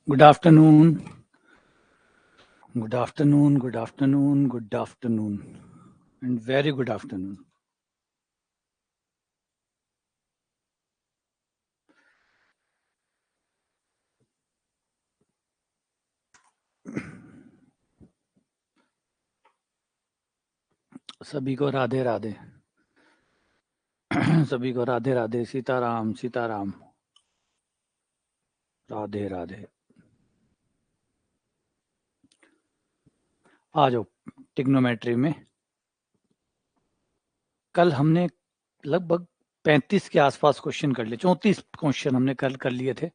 Good afternoon. Good afternoon. Good afternoon. Good afternoon. And very good afternoon. सभी को राधे राधे। सभी को राधे राधे। सीताराम सीताराम। राधे राधे। आ जाओ टिग्नोमेट्री में। कल हमने लगभग 35 के आसपास क्वेश्चन कर लिए। 34 क्वेश्चन हमने कल कर लिए थे।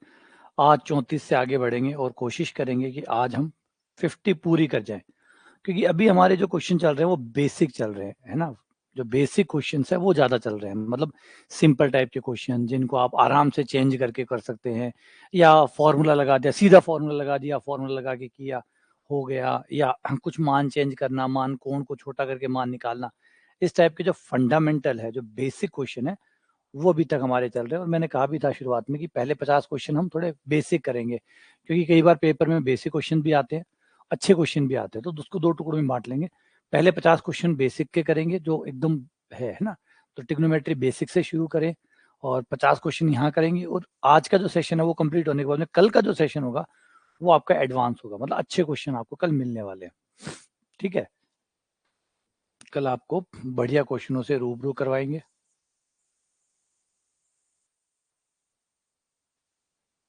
आज 34 से आगे बढ़ेंगे और कोशिश करेंगे कि आज हम 50 पूरी कर जाएं, क्योंकि अभी हमारे जो क्वेश्चन चल रहे हैं वो बेसिक चल रहे हैं, है ना। जो बेसिक क्वेश्चंस है वो ज़्यादा चल रहे हैं, मतलब सिंपल टाइप के क्वेश्चन जिनको आप आराम से चेंज करके कर सकते हैं, या फॉर्मूला लगा दिया, सीधा फॉर्मूला लगा दिया, फॉर्मूला लगा के किया हो गया, या कुछ मान चेंज करना, मान कोण को छोटा करके मान निकालना। इस टाइप के जो फंडामेंटल है, जो बेसिक क्वेश्चन है, वो अभी तक हमारे चल रहे हैं। और मैंने कहा भी था शुरुआत में कि पहले 50 क्वेश्चन हम थोड़े बेसिक करेंगे, क्योंकि कई बार पेपर में बेसिक क्वेश्चन भी आते हैं, अच्छे क्वेश्चन भी आते हैं, तो उसको 2 टुकड़ों में बांट लेंगे। पहले 50 क्वेश्चन बेसिक के करेंगे जो एकदम है ना। तो ट्रिग्नोमेट्री बेसिक से शुरू करें और 50 क्वेश्चन यहाँ करेंगे, और आज का जो सेशन है वो कंप्लीट होने के बाद में कल का जो सेशन होगा वो आपका एडवांस होगा, मतलब अच्छे क्वेश्चन आपको कल मिलने वाले हैं। ठीक है, कल आपको बढ़िया क्वेश्चनों से रूबरू करवाएंगे।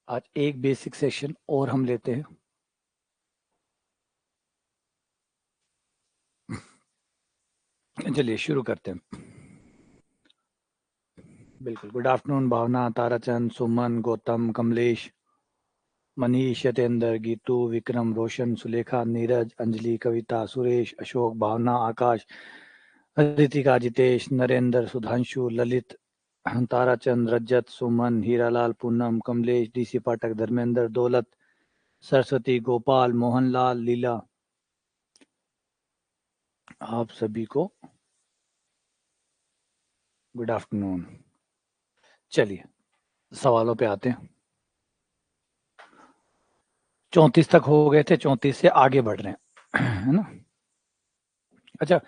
आज एक बेसिक सेशन और हम लेते हैं। चलिए शुरू करते हैं। बिल्कुल। गुड आफ्टरनून भावना, ताराचंद, सुमन, गौतम, कमलेश, मनीष, यतेंद्र, गीतू, विक्रम, रोशन, सुलेखा, नीरज, अंजलि, कविता, सुरेश, अशोक, भावना, आकाश, रितिका, जितेश, नरेंद्र, सुधांशु, ललित, ताराचंद, रजत, सुमन, हीरालाल, पूनम, कमलेश, डीसी पाठक, धर्मेंद्र, दौलत, सरस्वती, गोपाल, मोहनलाल, लीला, आप सभी को गुड आफ्टरनून। चलिए सवालों पे आते हैं। 34 तक हो गए थे, 34 से आगे बढ़ रहे हैं, है ना। अच्छा,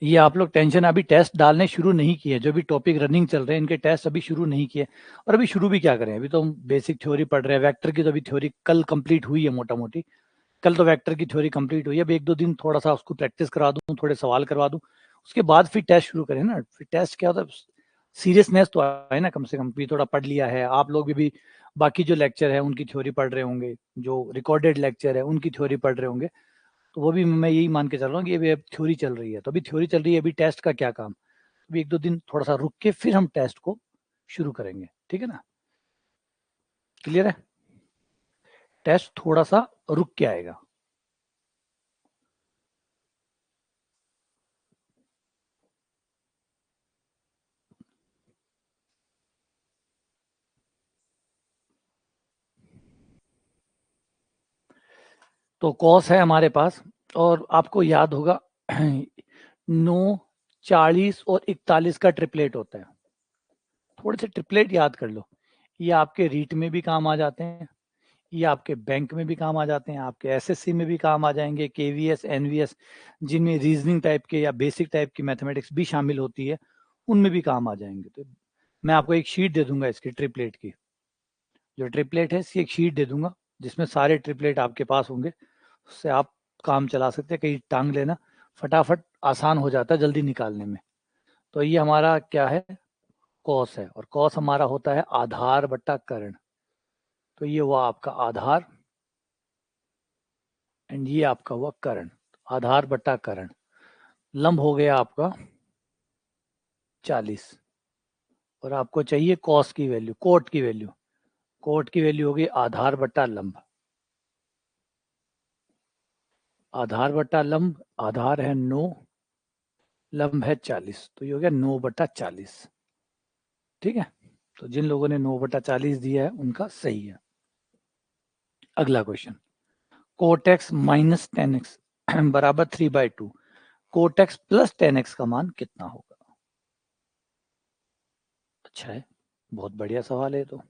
ये आप लोग टेंशन, अभी टेस्ट डालने शुरू नहीं किए, जो भी टॉपिक रनिंग चल रहे हैं इनके टेस्ट अभी शुरू नहीं किए। और अभी शुरू भी क्या करें, अभी तो हम बेसिक थ्योरी पढ़ रहे हैं। वेक्टर की तो अभी थ्योरी कल कंप्लीट हुई है मोटा मोटी। कल तो वेक्टर की थ्योरी कंप्लीट हुई है। अब 1-2 दिन थोड़ा सा उसको प्रैक्टिस करा दूं, थोड़े सवाल करवा दूं, उसके बाद फिर टेस्ट शुरू करें ना। फिर टेस्ट क्या होता है, सीरियसनेस तो आए ना, कम से कम भी थोड़ा पढ़ लिया है आप लोग भी बाकी जो लेक्चर है उनकी थ्योरी पढ़ रहे होंगे, जो रिकॉर्डेड लेक्चर है उनकी थ्योरी पढ़ रहे होंगे। तो वो भी मैं यही मान के चल रहा हूँ कि अभी थ्योरी चल रही है, तो अभी थ्योरी चल रही है, अभी टेस्ट का क्या काम। अभी 1-2 दिन थोड़ा सा रुक के फिर हम टेस्ट को शुरू करेंगे, ठीक है ना। क्लियर है, टेस्ट थोड़ा सा रुक के आएगा। तो कॉस है हमारे पास, और आपको याद होगा 9, 40 और 41 का ट्रिपलेट होता है। थोड़े से ट्रिपलेट याद कर लो, ये आपके रीट में भी काम आ जाते हैं, ये आपके बैंक में भी काम आ जाते हैं, आपके एसएससी में भी काम आ जाएंगे, केवीएस, एनवीएस, जिनमें रीजनिंग टाइप के या बेसिक टाइप की मैथमेटिक्स भी शामिल होती है, उनमें भी काम आ जाएंगे। तो मैं आपको एक शीट दे दूंगा इसकी ट्रिपलेट की, जो ट्रिपलेट है इसकी एक शीट दे दूंगा जिसमें सारे ट्रिपलेट आपके पास होंगे, उससे आप काम चला सकते हैं, कहीं टांग लेना, फटाफट आसान हो जाता है जल्दी निकालने में। तो ये हमारा क्या है, कॉस है, और कॉस हमारा होता है आधार बट्टा कर्ण। तो ये हुआ आपका आधार, एंड ये आपका हुआ कर्ण। आधार बट्टा कर्ण, लंब हो गया आपका 40, और आपको चाहिए कॉस की वैल्यू, कोट की वैल्यू। कोट की वैल्यू होगी आधार बट्टा लंब। आधार बट्टा लंब, आधार है 9, लंब है 40, तो ये हो गया 9/40। ठीक है, तो जिन लोगों ने 9/40 दिया है उनका सही है। अगला क्वेश्चन, कोटेक्स माइनस 10x बराबर 3/2, कोटेक्स प्लस 10x का मान कितना होगा। अच्छा है, बहुत बढ़िया सवाल है तो।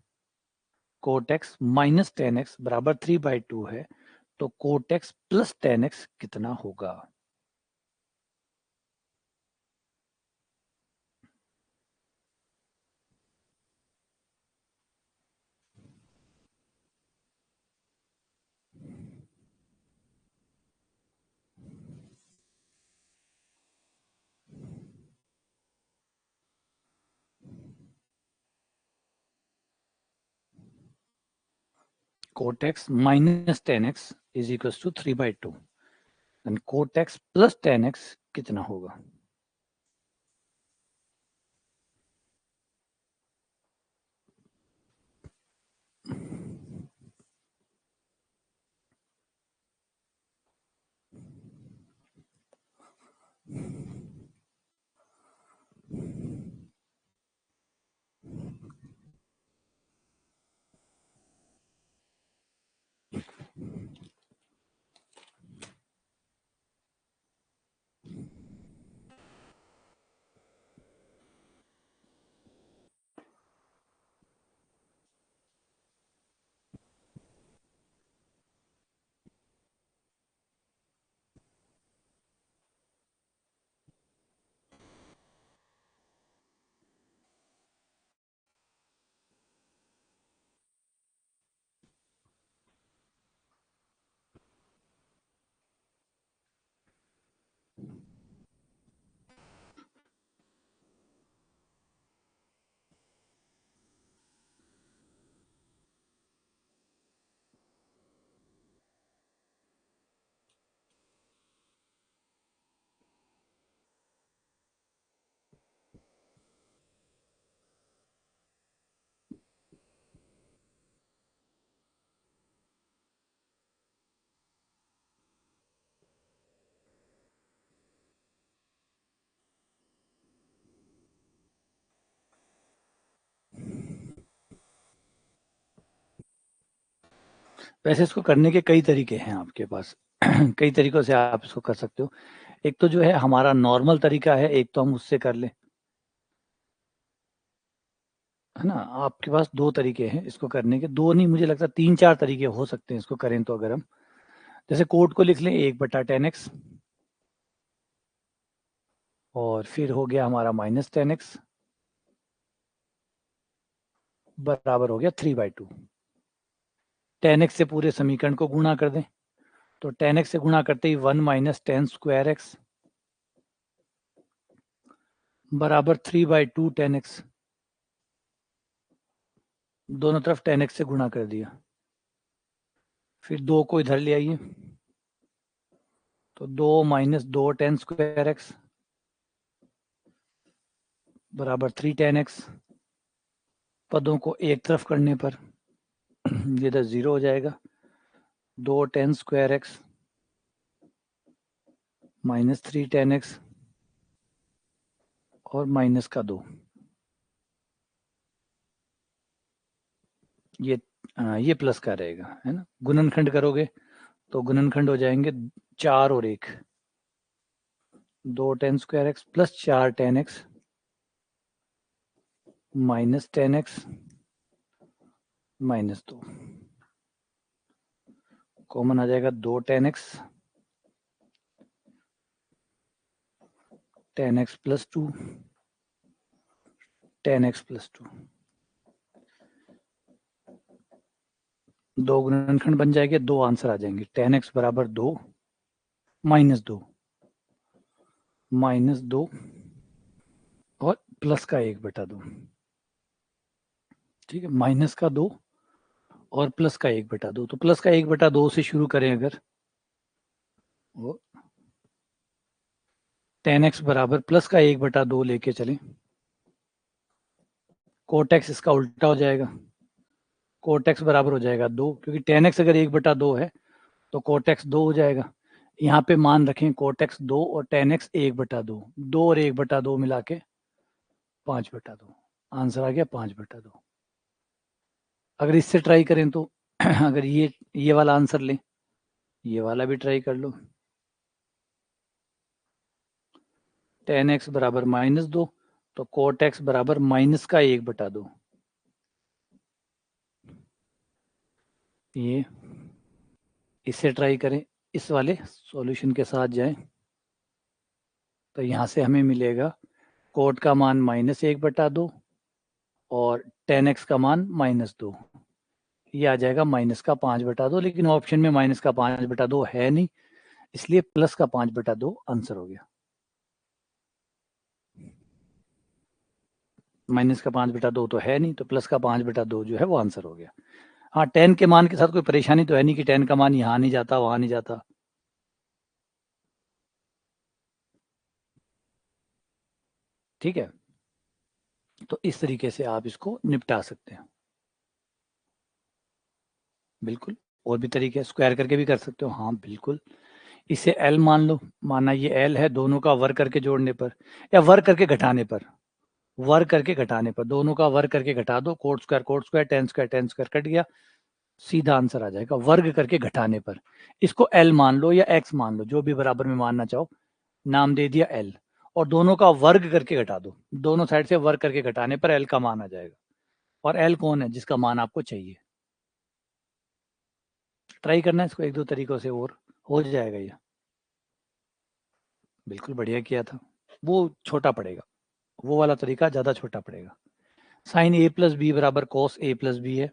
Cot x minus tan x बराबर 3/2 है, तो cot x plus tan x कितना होगा? Cot x minus tan x is equal to 3/2, and cot x plus tan x कितना होगा? वैसे इसको करने के कई तरीके हैं आपके पास। कई तरीकों से आप इसको कर सकते हो। एक तो जो है हमारा नॉर्मल तरीका है, एक तो हम उससे कर लें, है ना। आपके पास दो तरीके हैं इसको करने के, दो नहीं मुझे लगता तीन चार तरीके हो सकते हैं इसको करें तो। अगर हम जैसे कोड को लिख लें 1/10x, और फिर हो गया हमारा माइनस 10x बराबर हो गया 3/2। 10x से पूरे समीकरण को गुणा कर दें, तो 10x से गुणा करते ही 1 माइनस 10² x बराबर 3/2 10x। दोनों तरफ 10x से गुणा कर दिया। फिर दो को इधर ले आइए, तो 2 माइनस 2 10² x बराबर 3 10x। पदों को एक तरफ करने पर ये इधर 0 हो जाएगा। 2 10² x माइनस 3 10x और माइनस का 2। ये प्लस का रहेगा, है ना। गुणनखंड करोगे तो गुणनखंड हो जाएंगे 4 और 1, 2 10² x plus 4 10x minus 10x minus 2। Common आ जाएगा 2 10x, 10x plus 2, 10x plus 2। दो गुणनखंड बन जाएंगे, दो आंसर आ जाएंगे। 10x बराबर 2 माइनस 2 माइनस 2 और प्लस का 1/2। ठीक है, माइनस का 2 और प्लस का 1/2। तो प्लस का 1/2 से शुरू करें अगर, वो 10x बराबर प्लस का 1/2 लेके चलें, कोटेक्स इसका उल्टा हो जाएगा। कोटेक्स बराबर हो जाएगा 2, क्योंकि 10x अगर 1/2 है तो कोटेक्स 2 हो जाएगा। यहाँ पे मान रखें कोटेक्स 2 और 10x 1/2, 2 और 1/2 मिला के 5/2। आंसर आ गया 5/2। अगर इससे ट्राई करें तो अगर ये वाला आंसर लें, ये वाला भी ट्राई कर लो। 10x बराबर -2, तो कोट एक्स बराबर माइनस का 1/2। ये इससे ट्राई करें, इस वाले सॉल्यूशन के साथ जाएं तो यहाँ से हमें मिलेगा कोट का मान -1/2 और tan x का मान -2। ये आ जाएगा -5/2, लेकिन ऑप्शन में -5/2 है नहीं, इसलिए +5/2 आंसर हो गया। -5/2 तो है नहीं, तो +5/2 जो है वो आंसर हो गया। हाँ, tan के मान के साथ कोई परेशानी तो है नहीं कि tan का मान यहाँ नहीं जाता वहां नहीं जाता। ठीक है, तो इस तरीके से आप इसको निपटा सकते हैं। बिल्कुल, और भी तरीके, स्क्वायर करके भी कर सकते हो। हाँ बिल्कुल, इसे एल मान लो, माना ये एल है, दोनों का वर्ग करके जोड़ने पर या वर्ग करके घटाने पर, वर्ग करके घटाने पर, दोनों का वर्ग करके घटा दो, coat square ten square cut गया, सीधा आंसर आ जाएगा वर्ग करके घटाने पर। इसको एल मान लो या एक्स मान लो, जो भी बराबर में मानना चाहो, नाम दे दिया एल, और दोनों का वर्ग करके घटा दो, दोनों साइड से वर्ग करके घटाने पर एल का मान आ जाएगा। और एल कौन है? जिसका मान आपको चाहिए। ट्राई करना है इसको एक दो तरीकों से और हो जाएगा ये। बिल्कुल बढ़िया किया था। वो छोटा पड़ेगा, वो वाला तरीका ज़्यादा छोटा पड़ेगा। साइन ए प्लस बी बराबर कॉस ए प्लस बी है।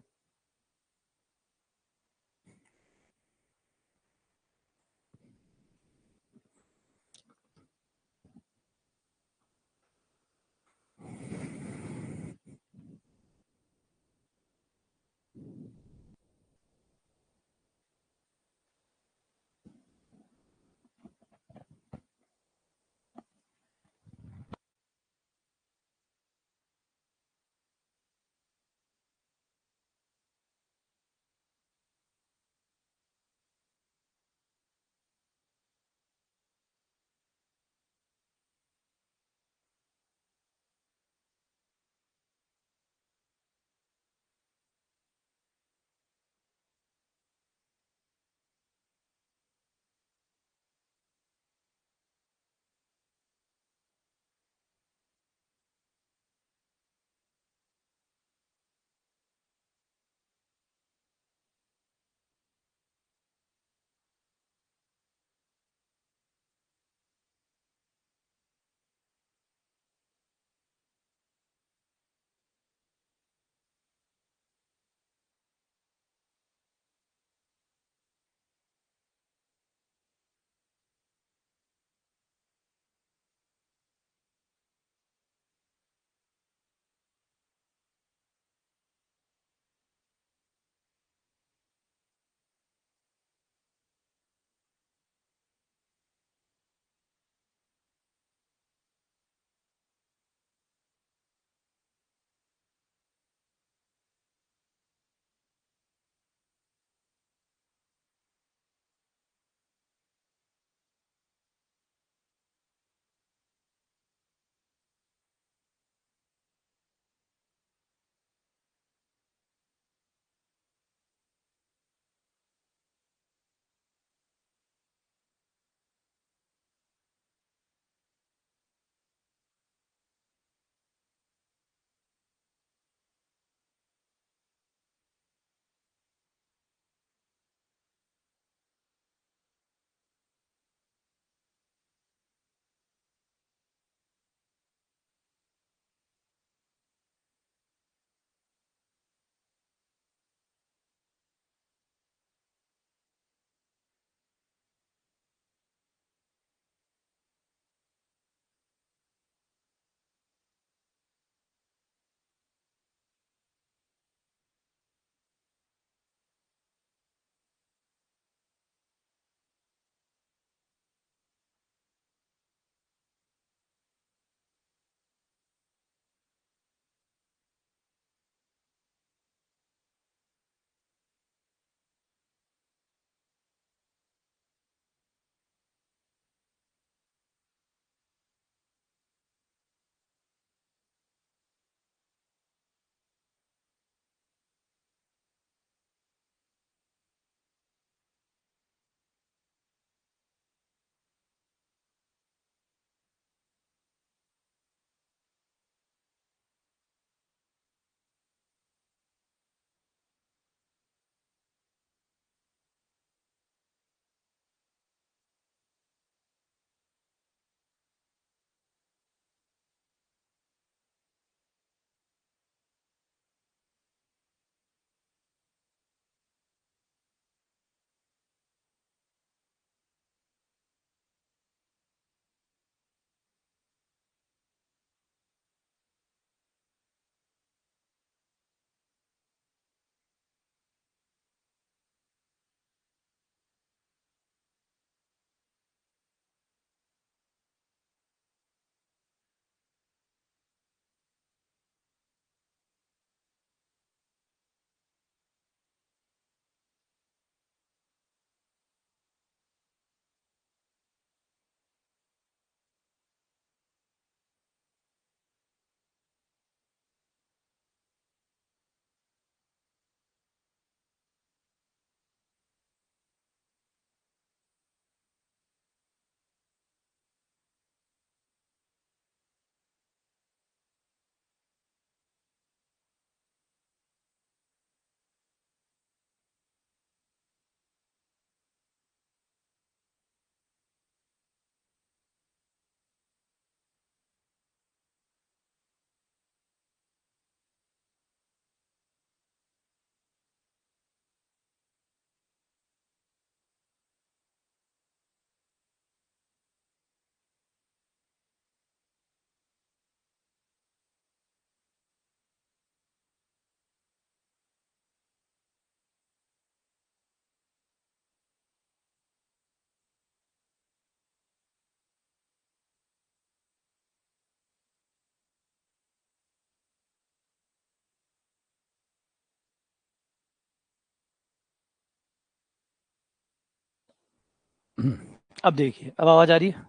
अब देखिए, अब आवाज आ रही है?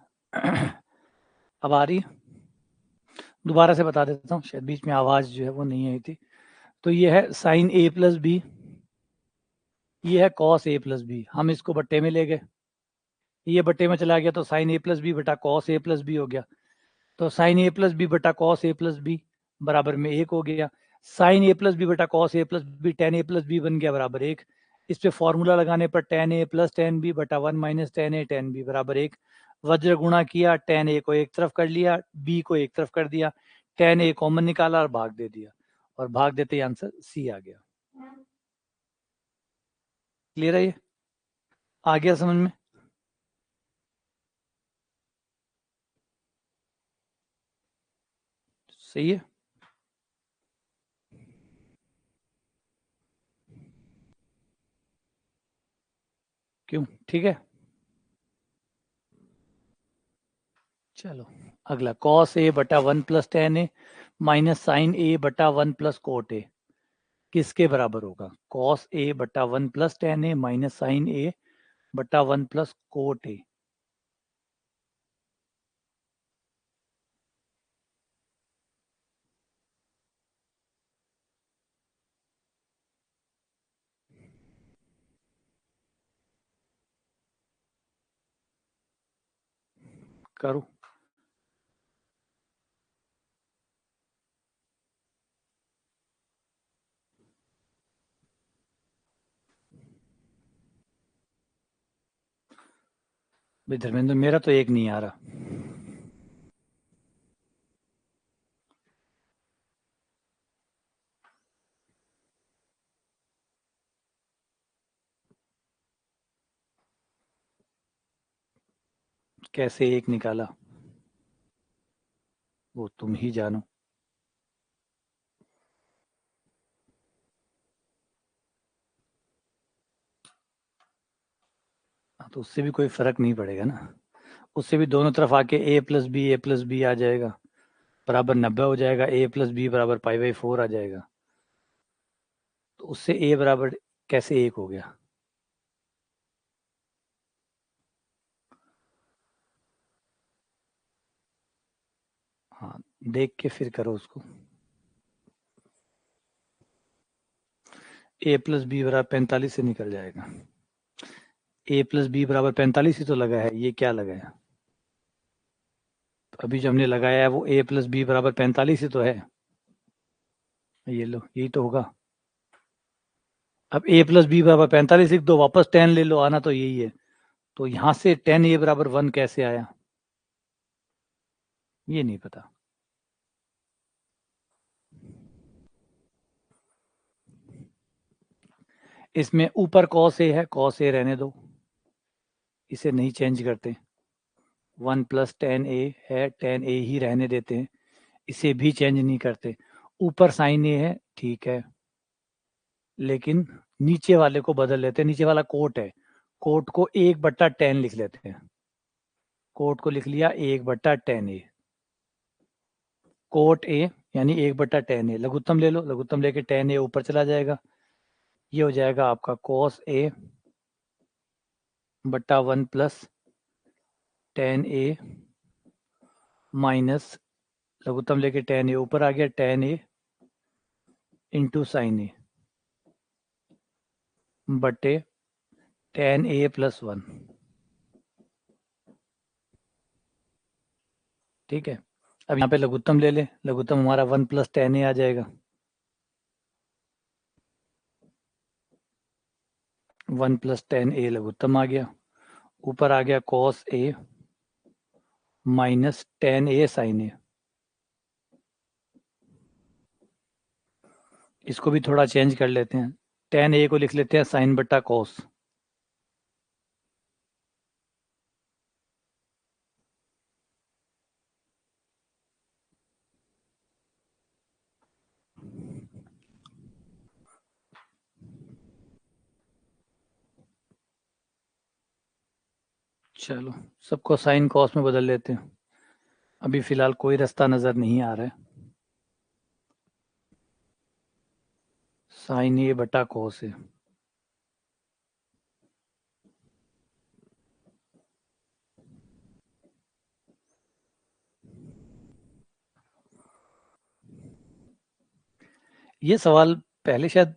अब आ रही है? दोबारा से बता देता हूँ, शायद बीच में आवाज जो है वो नहीं आई थी। तो ये है साइन ए प्लस बी, ये है कॉस ए प्लस बी। हम इसको बट्टे में ले गए, ये बट्टे में चला गया तो साइन ए प्लस बी बटा कॉस ए प्लस बी हो गया। तो साइन ए प्लस बी बटा कॉस ए प्लस बी बराबर में 1 हो गया। साइन ए प्लस बी बटा cos A plus B ten A plus B बन गया बराबर 1। इस पे फॉर्मूला लगाने पर टेन ए प्लस टेन बी बटा 1 माइनस टेन ए टेन बी बराबर 1। वज्र गुणा किया, टेन ए को एक तरफ कर लिया, बी को एक तरफ कर दिया, टेन ए कॉमन निकाला और भाग दे दिया, और भाग देते ही आंसर सी आ गया। क्लियर है? ये आ गया समझ में? सही है। क्यों? ठीक है। चलो अगला, कॉस ए बटा 1 प्लस टेन ए माइनस साइन ए बटा 1 प्लस कोट ए किसके बराबर होगा? कॉस ए बटा 1 प्लस टेन ए माइनस साइन ए बटा 1 प्लस कोट ए। करो। भाई धर्मेंद्र, मेरा तो एक नहीं आ रहा। कैसे एक निकाला वो तुम ही जानो। तो उससे भी कोई फर्क नहीं पड़ेगा ना, उससे भी दोनों तरफ आके ए प्लस बी आ जाएगा, बराबर 90 हो जाएगा, ए प्लस बी बराबर पाई बाई 4 आ जाएगा। तो उससे ए बराबर कैसे एक हो गया? हाँ, देख के फिर करो उसको। ए प्लस बी बराबर 45 से निकल जाएगा। ए प्लस बी बराबर 45 ही तो लगा है, ये क्या लगा है? तो अभी जो हमने लगाया है वो ए प्लस बी बराबर 45 ही तो है। ये लो, यही तो होगा। अब ए प्लस बी बराबर 45 लिख दो, वापस 10 ले लो, आना तो यही है। तो यहां से 10 ए बराबर 1 कैसे आया, ये नहीं पता। इसमें ऊपर कॉस ए है, कॉस ए रहने दो, इसे नहीं चेंज करते। 1 प्लस टेन ए है, टेन ए ही रहने देते हैं, इसे भी चेंज नहीं करते। ऊपर साइन ए है, ठीक है, लेकिन नीचे वाले को बदल लेते हैं। नीचे वाला कोट है, कोट को 1/10 लिख लेते हैं। कोट को लिख लिया 1/10 ए, कोट ए यानी 1/10 ए। लघुत्तम ले लो, लघुत्तम लेके 10 ए ऊपर चला जाएगा, ये हो जाएगा आपका कॉस ए बट्टा 1 प्लस 10 ए माइनस, लघुत्तम लेके 10 ए ऊपर आ गया, 10 ए इंटू साइन ए बटे 10 ए प्लस 1। ठीक है, अब यहाँ पे लघुत्तम ले ले, लघुत्तम हमारा 1 प्लस 10 ए आ जाएगा। 1 प्लस 10 ए लघुत्तम आ गया, ऊपर आ गया cos A minus 10 A sign ए। इसको भी थोड़ा चेंज कर लेते हैं, 10 ए को लिख लेते हैं साइन बट्टा कॉस। चलो सबको साइन कॉस में बदल लेते हैं, अभी फिलहाल कोई रास्ता नजर नहीं आ रहा है। साइन ए बटा कॉस है, ये सवाल पहले शायद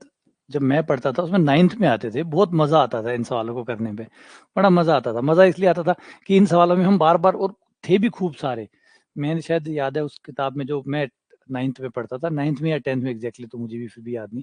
जब मैं पढ़ता था उसमें 9th में आते थे, बहुत मज़ा आता था इन सवालों को करने में, बड़ा मज़ा आता था। मज़ा इसलिए आता था कि इन सवालों में हम बार-बार, और थे भी खूब सारे। मैंने शायद याद है उस किताब में जो मैं 9th में पढ़ता था, 9th में या 10th में एग्ज़ैक्टली तो मुझे भी फिर भी याद नहीं।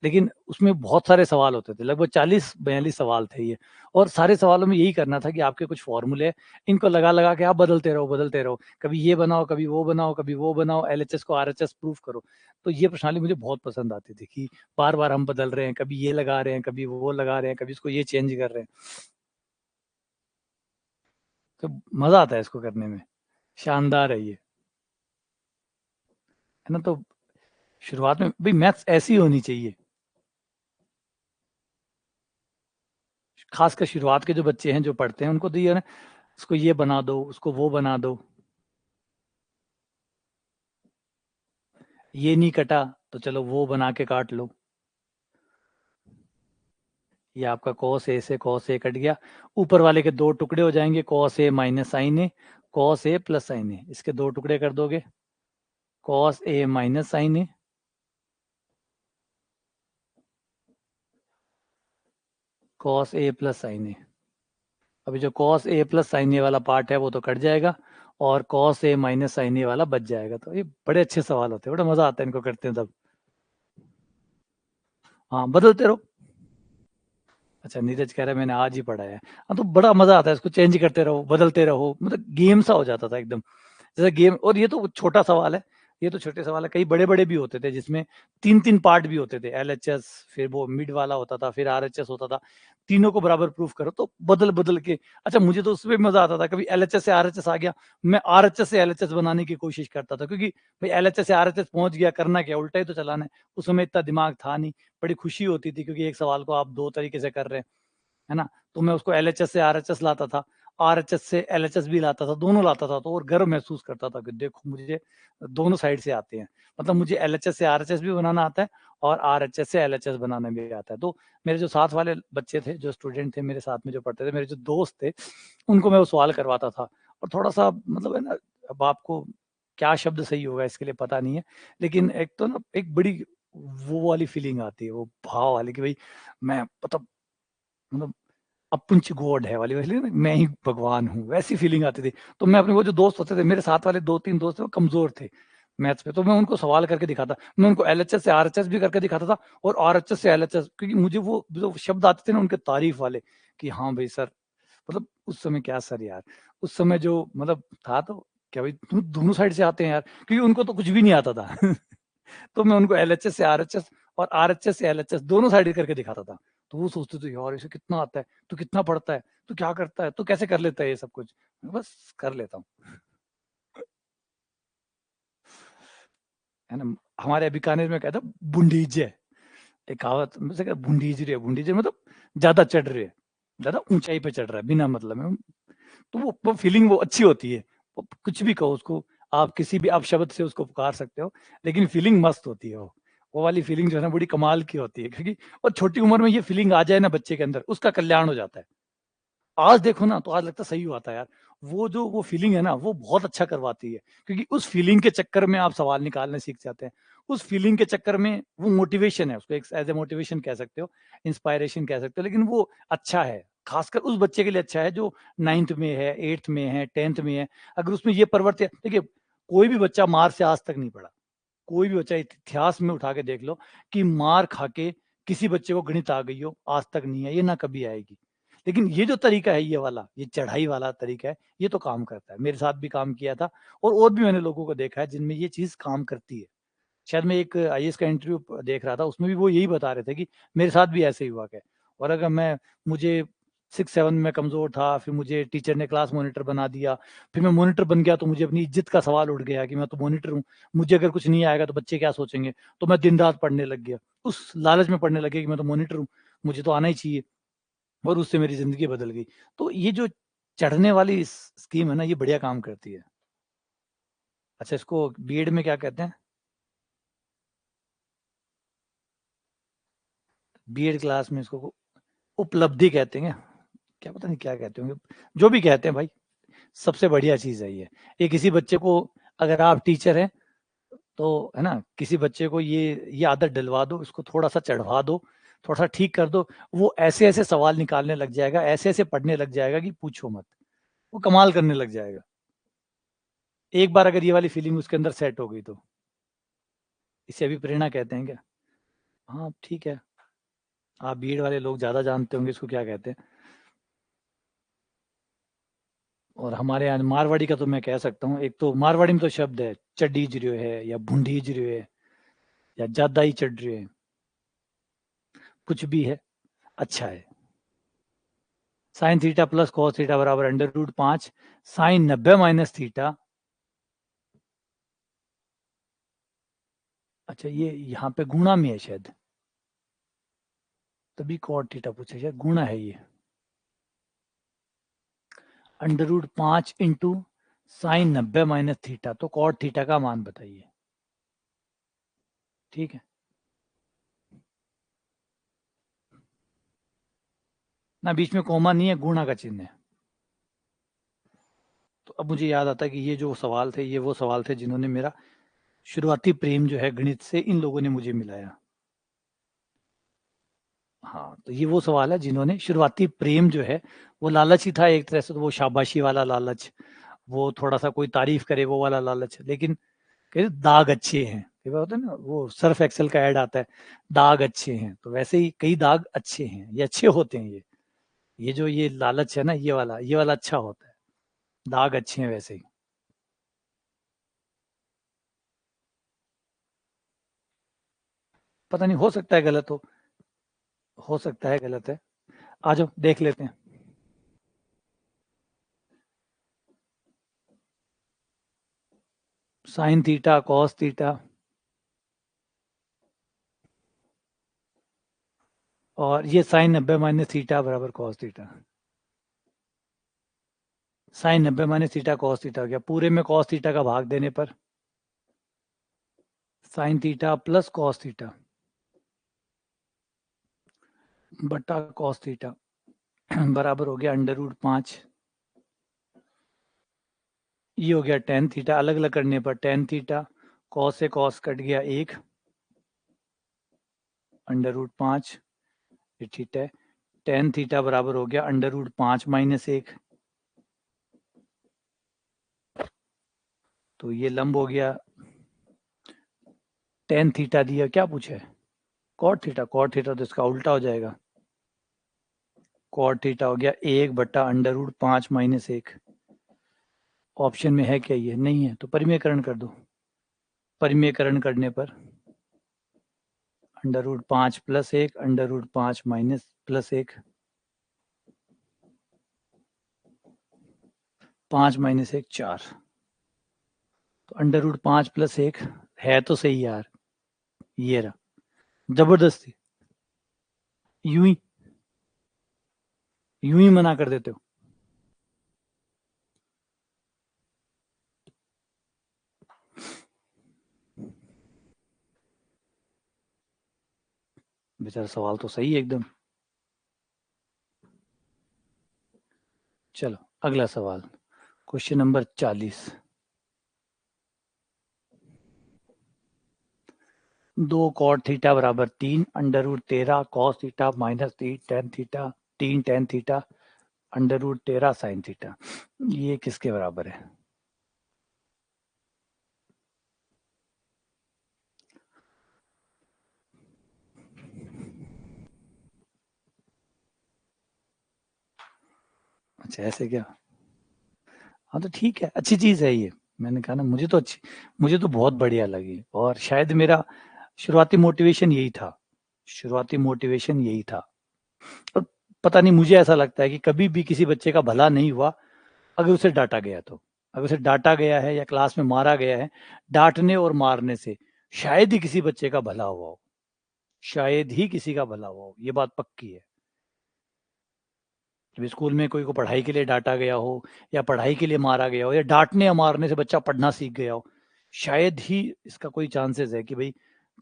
लेकिन उसमें बहुत सारे सवाल होते थे, लगभग 40-42 सवाल थे ये, और सारे सवालों में यही करना था कि आपके कुछ फ़ॉर्मूले हैं, इनको लगा-लगा के आप बदलते रहो, बदलते रहो। कभी ये बनाओ, कभी वो बनाओ, कभी वो बनाओ, एलएचएस को आरएचएस प्रूफ करो। तो ये प्रणाली मुझे बहुत पसंद आती थी कि बार-बार हम बदल रहे हैं, कभी ये लगा रहे हैं, कभी वो लगा रहे हैं, कभी इसको ये चेंज कर रहे हैं। तो मज़ा आता है इसको करने में, शानदार है ये, है ना? तो शुरुआत में भई मैथ्स ऐसी होनी चाहिए, ख़ासकर शुरुआत के जो बच्चे हैं, जो पढ़ते हैं, उनको तो ये है ना, इसको ये बना दो, उसको वो बना दो, ये नहीं कटा, तो चलो वो बना के काट लो। ये आपका कॉस ए से कॉस ए कट गया, ऊपर वाले के 2 टुकड़े हो जाएँगे, cos A minus sign A, cos A plus sign ए, इसके 2 टुकड़े कर दोगे, cos A minus sign A, cos A plus sign ए। अभी जो कॉस ए प्लस साइन ए वाला पार्ट है वो तो कट जाएगा, और कॉस ए माइनस साइन ए वाला बच जाएगा। तो ये बड़े अच्छे सवाल होते हैं, बड़ा मजा आता है इनको करते हैं तब। हाँ, बदलते रहो। अच्छा, नीरज कह रहा है मैंने आज ही पढ़ा है। हाँ, तो बड़ा मजा आता है, इसको चेंज करते रहो, बदलते रहो, मतलब गेम सा हो जाता था एकदम, जैसे गेम। और ये तो छोटा सवाल है, ये तो छोटे सवाल है, कई बड़े बड़े भी होते थे जिसमें 3-3 पार्ट भी होते थे, एलएचएस, फिर वो मिड वाला होता था, फिर आरएचएस होता था, तीनों को बराबर प्रूफ करो, तो बदल बदल के। अच्छा, मुझे तो उसमें मजा आता था, कभी एलएचएस से आरएचएस आ गया, मैं आरएचएस से एलएचएस बनाने की कोशिश करता था, क्योंकि भाई एलएचएस से आरएचएस पहुंच गया, करना क्या, उल्टा ही तो चलाना है। उस समय इतना दिमाग था नहीं, बड़ी खुशी होती थी क्योंकि एक सवाल को आप 2 तरीके से कर रहे हैं, है ना? तो मैं उसको एलएचएस से आरएचएस लाता था, आरएचएस से एलएचएस भी लाता था, दोनों लाता था, तो और गर्व महसूस करता था कि देखो मुझे दोनों साइड से आते हैं। मतलब मुझे एलएचएस से आरएचएस भी बनाना आता है, और आरएचएस से एलएचएस बनाना भी आता है। तो मेरे जो साथ वाले बच्चे थे, जो स्टूडेंट थे मेरे साथ में जो पढ़ते थे, मेरे जो दोस्त थे, उनको मैं वो सवाल करवाता था। और थोड़ा-सा मतलब है ना, अब आपको क्या शब्द सही होगा इसके लिए पता नहीं है, लेकिन एक तो ना एक बड़ी वो वाली फीलिंग आती है, वो भाव वाली कि भई मैं मतलब अपुंच गॉड है वाली, वैसे ना, मैं ही भगवान हूँ, वैसी फीलिंग आती थी। तो मैं अपने वो जो दोस्त होते थे, मेरे साथ वाले 2-3 दोस्त थे, वो कमज़ोर थे मैथ्स में, तो मैं उनको सवाल करके दिखाता। मैं उनको एलएचएस से आरएचएस भी करके दिखाता था, और आरएचएस से एलएचएस, क्योंकि मुझे वो जो शब्द आते थे ना उनके तारीफ वाले, कि हाँ भाई सर, मतलब उस समय क्या सर यार, उस समय जो मतलब था, तो क्या भाई तुम दोनों साइड से आते हैं यार, क्योंकि उनको तो कुछ भी नहीं आता था। तो मैं उनको एलएचएस से आरएचएस और आरएचएस से एलएचएस दोनों साइड करके दिखाता था। तो वो सोचते थे यार इसे कितना आता है, तू कितना पढ़ता है, तू क्या करता है, तू कैसे कर लेता है ये सब कुछ? बस कर लेता हूँ, है ना? हमारे बीकानेर में कहते हैं बुंडीजे, एक कहावत मुझसे कहते बुंडीज रहे, बुंडीजे मतलब ज़्यादा चढ़ रहे, ज़्यादा ऊँचाई पे चढ़ रहा है बिना मतलब में। तो वो फीलिंग वो अच्छी होती है। वो कुछ भी कहो उसको, आप किसी भी अपशब्द से उसको पुकार सकते हो, लेकिन फीलिंग मस्त होती है वो। वो वाली फीलिंग जो है ना बड़ी कमाल की होती है, क्योंकि और छोटी उम्र में ये फीलिंग आ जाए ना बच्चे के अंदर, उसका कल्याण हो जाता है। आज देखो ना तो आज लगता है सही हुआ था यार। वो जो वो फीलिंग है ना वो बहुत अच्छा करवाती है, क्योंकि उस फीलिंग के चक्कर में आप सवाल निकालने सीख जाते हैं। उस फीलिंग के चक्कर में वो मोटिवेशन है, उसको एक एज़ अ मोटिवेशन कह सकते हो, इंस्पायरेशन कह सकते हो, लेकिन वो अच्छा है। खासकर उस बच्चे के लिए अच्छा है जो 9th में है, 8th में है, 10th में है। अगर उसमें ये प्रवृत्ति है, देखिए कोई भी बच्चा मार से आज तक नहीं पड़ा। कोई भी बच्चा इतिहास में उठा के देख लो कि मार खा के किसी बच्चे को गणित आ गई हो, आज तक नहीं है, ये ना कभी आएगी। लेकिन ये जो तरीका है ये वाला, ये चढ़ाई वाला तरीका है, ये तो काम करता है। मेरे साथ भी काम किया था, और भी मैंने लोगों को देखा है जिनमें ये चीज़ काम करती है। शायद मैं एक आईएएस का इंटरव्यू देख रहा था, उसमें भी वो यही बता रहे थे कि मेरे साथ भी ऐसे ही हुआ क्या। और अगर मुझे 6-7 में कमज़ोर था, फिर मुझे टीचर ने क्लास मॉनिटर बना दिया, फिर मैं मॉनिटर बन गया तो मुझे अपनी इज़्ज़त का सवाल उठ गया कि मैं तो मॉनिटर हूँ, मुझे अगर कुछ नहीं आएगा तो बच्चे क्या सोचेंगे? तो मैं दिन-रात पढ़ने लग गया। उस लालच में पढ़ने लग गया कि मैं तो मॉनिटर हूँ, मुझे तो आना ही चाहिए, और उससे मेरी ज़िंदगी बदल गई। तो ये जो चढ़ने वाली स्कीम है ना, ये बढ़िया काम करती है। अच्छा, इसको बीएड में क्या कहते हैं? बीएड क्लास में इसको उपलब्धि कहते हैं, क्या पता नहीं क्या कहते होंगे, जो भी कहते हैं भाई, सबसे बढ़िया चीज़ है ये। ये किसी बच्चे को, अगर आप टीचर हैं, तो है ना, किसी बच्चे को ये आदत डलवा दो, इसको थोड़ा सा चढ़वा दो, थोड़ा सा ठीक कर दो, वो ऐसे ऐसे सवाल निकालने लग जाएगा, ऐसे ऐसे पढ़ने लग जाएगा कि पूछो मत, वो कमाल करने लग जाएगा। एक बार अगर ये वाली फीलिंग उसके अंदर सेट हो गई तो। इसे अभी प्रेरणा कहते हैं क्या? हाँ ठीक है, आप भीड़ वाले लोग ज्यादा जानते होंगे इसको क्या कहते हैं। और हमारे यहाँ मारवाड़ी का तो मैं कह सकता हूँ, एक तो मारवाड़ी में तो शब्द है चढ़ीज रह्यो है या भूंडीज रह्यो है या ज्यादा ही चढ़ रहे हैं, कुछ भी है, अच्छा है। Sine theta plus cos theta बराबर under root 5 sine 90 minus theta. अच्छा ये यहाँ पे गुणा में है शायद, तभी कॉट थीटा पूछा, शायद गुणा है ये। Under root 5 into sine 90 minus theta, तो कॉट थीटा का मान बताइए। ठीक है ना, बीच में कॉमा नहीं है, गुणा का चिन्ह है। तो अब मुझे याद आता है कि ये जो सवाल थे, ये वो सवाल थे जिन्होंने मेरा शुरुआती प्रेम जो है गणित से, इन लोगों ने मुझे मिलाया। हाँ तो ये वो सवाल है जिन्होंने शुरुआती प्रेम जो है, वो लालच ही था एक तरह से, तो वो शाबाशी वाला लालच, वो थोड़ा सा कोई तारीफ करे वो वाला लालच, लेकिन कहते दाग अच्छे हैं, कई बार होता है ना, वो सर्फ एक्सेल का ऐड आता है, दाग अच्छे हैं, तो वैसे ही कई दाग अच्छे हैं, ये अच्छे होते हैं, ये जो ये लालच है ना, ये वाला अच्छा होता है, दाग अच्छे हैं वैसे ही। पता नहीं, हो सकता है गलत हो सकता है गलत है। आ जाओ देख लेते हैं। साइन थीटा कॉस थीटा, और ये साइन 90 माइनस थीटा बराबर cos theta. Sine 90 minus theta cos theta हो गया, पूरे में कॉस थीटा का भाग देने पर sign theta plus cos theta बटा कॉस थीटा बराबर हो गया अंडर रूट 5। ये हो गया टेन थीटा, अलग अलग करने पर टेन थीटा, कॉस से कॉस कट गया एक, अंडर रूट 5, ये थीटा है। टेन थीटा बराबर हो गया अंडर रूट 5 माइनस एक, तो ये लंब हो गया। टेन थीटा दिया, क्या पूछा है? कॉट थीटा तो इसका उल्टा हो जाएगा, कॉट थीटा हो गया एक बट्टा अंडर रूट 5 माइनस एक। ऑप्शन में है क्या? ये नहीं है, तो परिमेयकरण कर दो। परिमेयकरण करने पर अंडर रूट 5 प्लस एक, अंडर रूट 5 माइनस प्लस एक, 5 माइनस एक 4, तो अंडर रूट 5 प्लस एक है तो सही यार, ये रहा, जबरदस्ती यूं ही यूं ही मना कर देते हो। बेचारा सवाल तो सही है एकदम। चलो अगला सवाल, क्वेश्चन नंबर 40। दो कॉट थीटा बराबर 3 under root 13 cos theta minus 3 tan theta, 3 tan theta under root 13 sine theta, ये किसके बराबर है? अच्छा ऐसे क्या? हाँ तो ठीक है, अच्छी चीज है ये। मैंने कहा ना, मुझे तो बहुत बढ़िया लगी, और शायद मेरा शुरुआती मोटिवेशन यही था, शुरुआती मोटिवेशन यही था। और पता नहीं, मुझे ऐसा लगता है कि कभी भी किसी बच्चे का भला नहीं हुआ अगर उसे डांटा गया तो, अगर उसे डांटा गया है या क्लास में मारा गया है, डांटने और मारने से शायद ही किसी बच्चे का भला हुआ हो, शायद ही किसी का भला हुआ हो, ये बात पक्की है। जब स्कूल में कोई को पढ़ाई के लिए डांटा गया हो, या पढ़ाई के लिए मारा गया हो, या डांटने या मारने से बच्चा पढ़ना सीख गया हो, शायद ही इसका कोई चांसेस है कि भाई,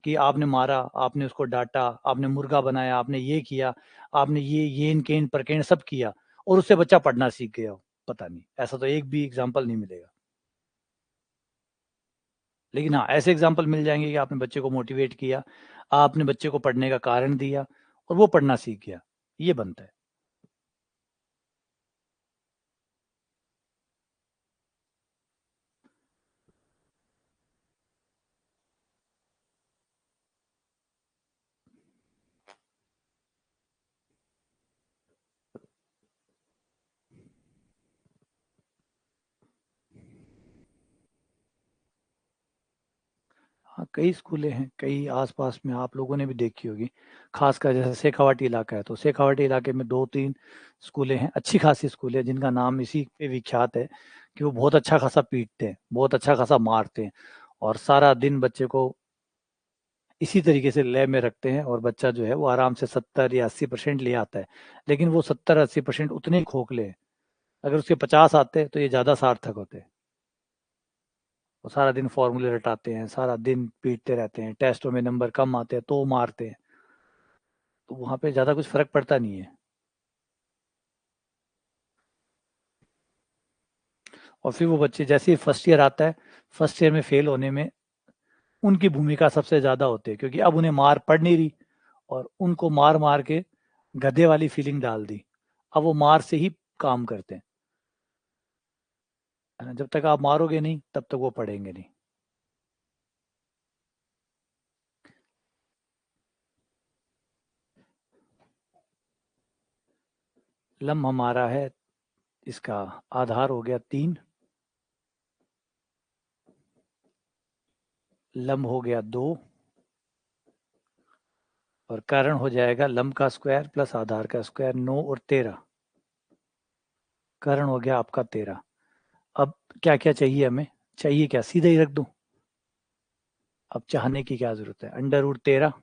कि आपने मारा, आपने उसको डांटा, आपने मुर्गा बनाया, आपने ये किया, आपने ये केन परकेन सब किया, और उससे बच्चा पढ़ना सीख गया हो। पता नहीं, ऐसा तो एक भी एग्जाम्पल नहीं मिलेगा। लेकिन हाँ, ऐसे एग्जाम्पल मिल जाएंगे कि आपने बच्चे को मोटिवेट किया, आपने बच्चे को पढ़ने का कारण दिया और वो पढ़ना सीख गया, ये बनता है। हाँ, कई स्कूलें हैं, कई आसपास में आप लोगों ने भी देखी होगी, खासकर जैसे शेखावाटी इलाका है तो शेखावाटी इलाके में 2-3 स्कूलें हैं, अच्छी खासी स्कूलें हैं, जिनका नाम इसी पे विख्यात है कि वो बहुत अच्छा खासा पीटते हैं, बहुत अच्छा खासा मारते हैं और सारा दिन बच्चे को इसी तरीके से लय में रखते हैं और बच्चा जो है वो आराम से 70 या 80% ले आता है। लेकिन वो 70-80% उतने ही खोखले हैं, अगर उसके 50 आते हैं तो ये ज़्यादा सार्थक होते हैं। वो सारा दिन फॉर्मूले रटाते हैं, सारा दिन पीटते रहते हैं, टेस्टों में नंबर कम आते हैं तो मारते हैं, तो वहाँ पे ज़्यादा कुछ फ़र्क पड़ता नहीं है। और फिर वो बच्चे जैसे ही फर्स्ट ईयर आता है, फर्स्ट ईयर में फेल होने में उनकी भूमिका सबसे ज़्यादा होती है, क्योंकि अब उन्हें मार पड़ नहीं रही और उनको मार मार के गधे वाली फीलिंग डाल दी। अब वो मार से ही काम करते हैं, है ना? जब तक आप मारोगे नहीं तब तक वो पढ़ेंगे नहीं। लम्ब हमारा है, इसका आधार हो गया 3, लम्ब हो गया 2 और कारण हो जाएगा लम्ब का स्क्वायर प्लस आधार का स्क्वायर, 9 और 13। कारण हो गया आपका 13। अब क्या क्या चाहिए हमें, चाहिए क्या, सीधा ही रख दूं? अब चाहने की क्या जरूरत है, under root 13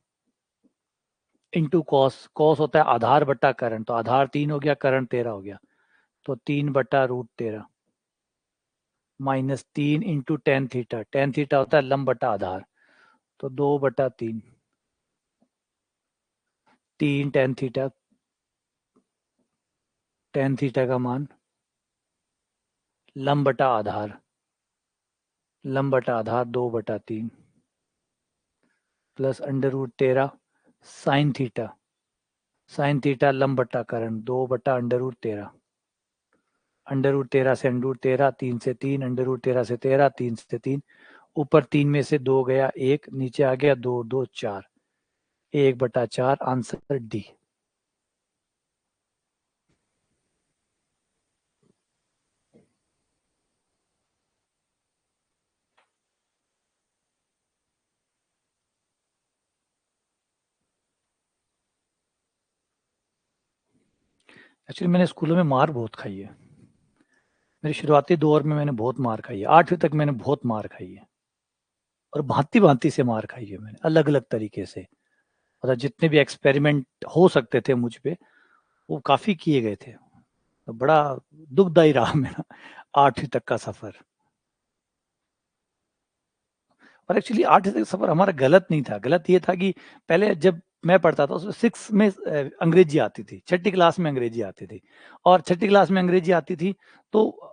into cos, cos होता है आधार बट्टा करण, तो आधार 3 हो गया, करण 13 हो गया, तो 3/√13 -3 into tan theta, tan theta होता है लंब बटा आधार, तो 2/3, 3 टेन थीटा, टेन थीटा का मान लंब बटा आधार, लंब बटा आधार 2/3 plus under root 13 sine theta, sine theta लंब बटा करण 2/√13, अंडर रूट 13 से अंडर रूट 13, 3 से 3, अंडर रूट 13 से 13, 3 से 3, ऊपर 3 में से 2 गया 1, नीचे आ गया 2, 2 4, 1/4, आंसर डी। एक्चुअली मैंने स्कूलों में मार बहुत खाई है, मेरे शुरुआती दौर में मैंने बहुत मार खाई है, 8वीं तक मैंने बहुत मार खाई है और भांति भांति से मार खाई है मैंने, अलग अलग तरीके से, मतलब जितने भी एक्सपेरिमेंट हो सकते थे मुझ पे वो काफी किए गए थे, तो बड़ा दुखदायी रहा मेरा 8वीं तक का सफर। और एक्चुअली 8वीं तक का सफर हमारा गलत नहीं था, गलत ये था कि पहले जब मैं पढ़ता था उसमें 6 में अंग्रेजी आती थी, छठी क्लास में अंग्रेजी आती थी, और छठी क्लास में अंग्रेजी आती थी तो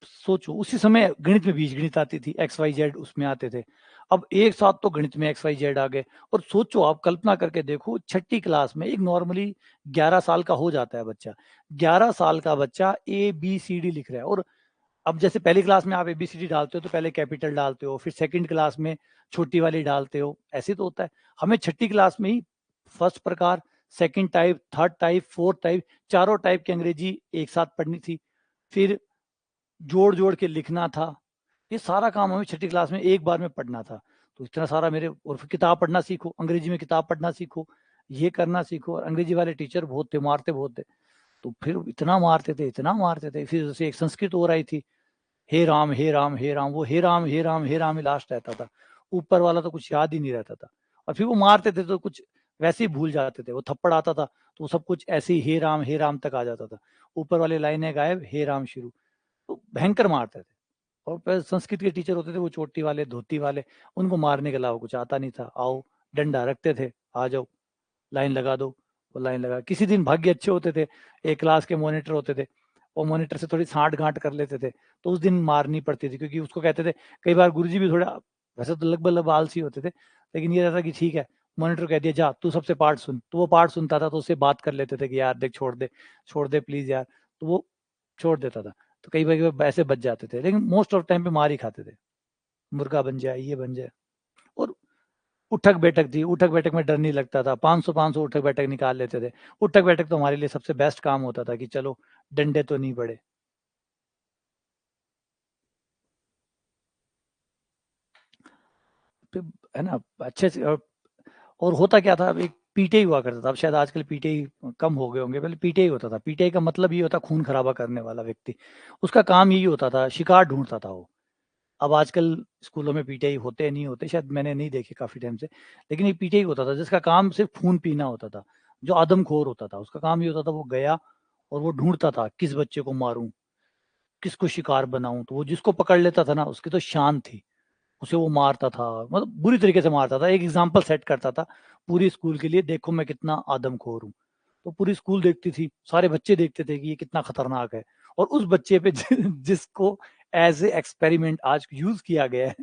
सोचो उसी समय गणित में बीज गणित आती थी, एक्स वाई जेड उसमें आते थे। अब एक साथ तो गणित में एक्स वाई जेड आ गए, और सोचो आप कल्पना करके देखो, छठी क्लास में एक नॉर्मली 11 साल का हो जाता है बच्चा, 11 साल का बच्चा ए बी सी डी लिख रहा है। और अब जैसे पहली क्लास में आप ए बी सी डी डालते हो तो पहले कैपिटल डालते हो, फिर सेकंड क्लास में छोटी वाली डालते हो, ऐसे तो होता है। हमें छठी क्लास में ही फर्स्ट प्रकार, second type, third type, fourth type, चारों टाइप की अंग्रेजी एक साथ पढ़नी थी, फिर जोड़ जोड़ के लिखना था, ये सारा काम हमें छठी क्लास में एक बार में पढ़ना था। तो इतना सारा मेरे, और फिर किताब पढ़ना सीखो, अंग्रेजी में किताब पढ़ना सीखो, ये करना सीखो, और अंग्रेजी वाले टीचर बहुत थे, मारते बहुत थे, तो फिर इतना मारते थे, इतना मारते थे। फिर जैसे एक संस्कृत और आई थी, हे राम हे राम हे राम, वो हे राम हे राम हे राम ही लास्ट रहता था, ऊपर वाला तो कुछ याद ही नहीं रहता था। और फिर वो मारते थे तो कुछ वैसे ही भूल जाते थे, वो थप्पड़ आता था तो सब कुछ ऐसे ही हे राम तक आ जाता था, ऊपर वाले लाइनें गायब, हे राम शुरू। तो भयंकर मारते थे। और फिर संस्कृत के टीचर होते थे वो चोटी वाले, धोती वाले, उनको मारने के अलावा कुछ आता नहीं था। आओ, डंडा रखते थे, आ जाओ, लाइन लगा दो, वो लाइन लगा। किसी दिन भाग्य अच्छे होते थे, एक क्लास के मॉनिटर होते थे, वो मॉनिटर से थोड़ी साठ गांठ कर लेते थे, तो उस दिन मारनी पड़ती थी, क्योंकि उसको कहते थे, कई बार गुरुजी भी थोड़ा वैसे तो लगभग आलसी होते थे, लेकिन ये रहता कि ठीक है, मॉनिटर कह दिया जा तू सबसे पार्ट सुन, तो वो पार्ट सुनता था, तो उससे बात कर लेते थे कि यार देख छोड़ दे प्लीज यार, तो वो छोड़ देता था। तो कई बार ऐसे बच जाते थे, लेकिन मोस्ट ऑफ टाइम पे मार ही खाते थे, मुर्गा बन जाए, ये बन जाए। और उठक बैठक थी, उठक बैठक में डर नहीं लगता था, 500 उठक बैठक निकाल लेते थे। उठक बैठक तो हमारे लिए सबसे बेस्ट काम होता था कि चलो डंडे तो नहीं पड़े। है ना, अच्छे से। और होता क्या था, एक पीटीआई हुआ करता था, अब शायद आजकल पीटीआई कम हो गए होंगे, पहले पीटीआई होता था। पीटीआई का मतलब ये होता खून खराबा करने वाला व्यक्ति, उसका काम यही होता था, शिकार ढूंढता था वो। अब आजकल स्कूलों में पीटीआई होते नहीं होते, शायद मैंने नहीं देखे काफी टाइम से, लेकिन ये पीटीआई होता था जिसका काम सिर्फ खून पीना होता था। जो आदमखोर होता था उसका काम ये होता था, वो गया और वो ढूंढता था किस बच्चे को मारूं, किसको शिकार बनाऊं। तो वो जिसको पकड़ लेता था ना, उसकी तो शान थी, उसे वो मारता था, मतलब बुरी तरीके से मारता था। एक एग्जाम्पल सेट करता था पूरी स्कूल के लिए, देखो मैं कितना आदमखोर हूँ। तो पूरी स्कूल देखती थी, सारे बच्चे देखते थे कि ये कितना खतरनाक है। और उस बच्चे पे जिसको एज ए एक्सपेरिमेंट आज यूज किया गया है,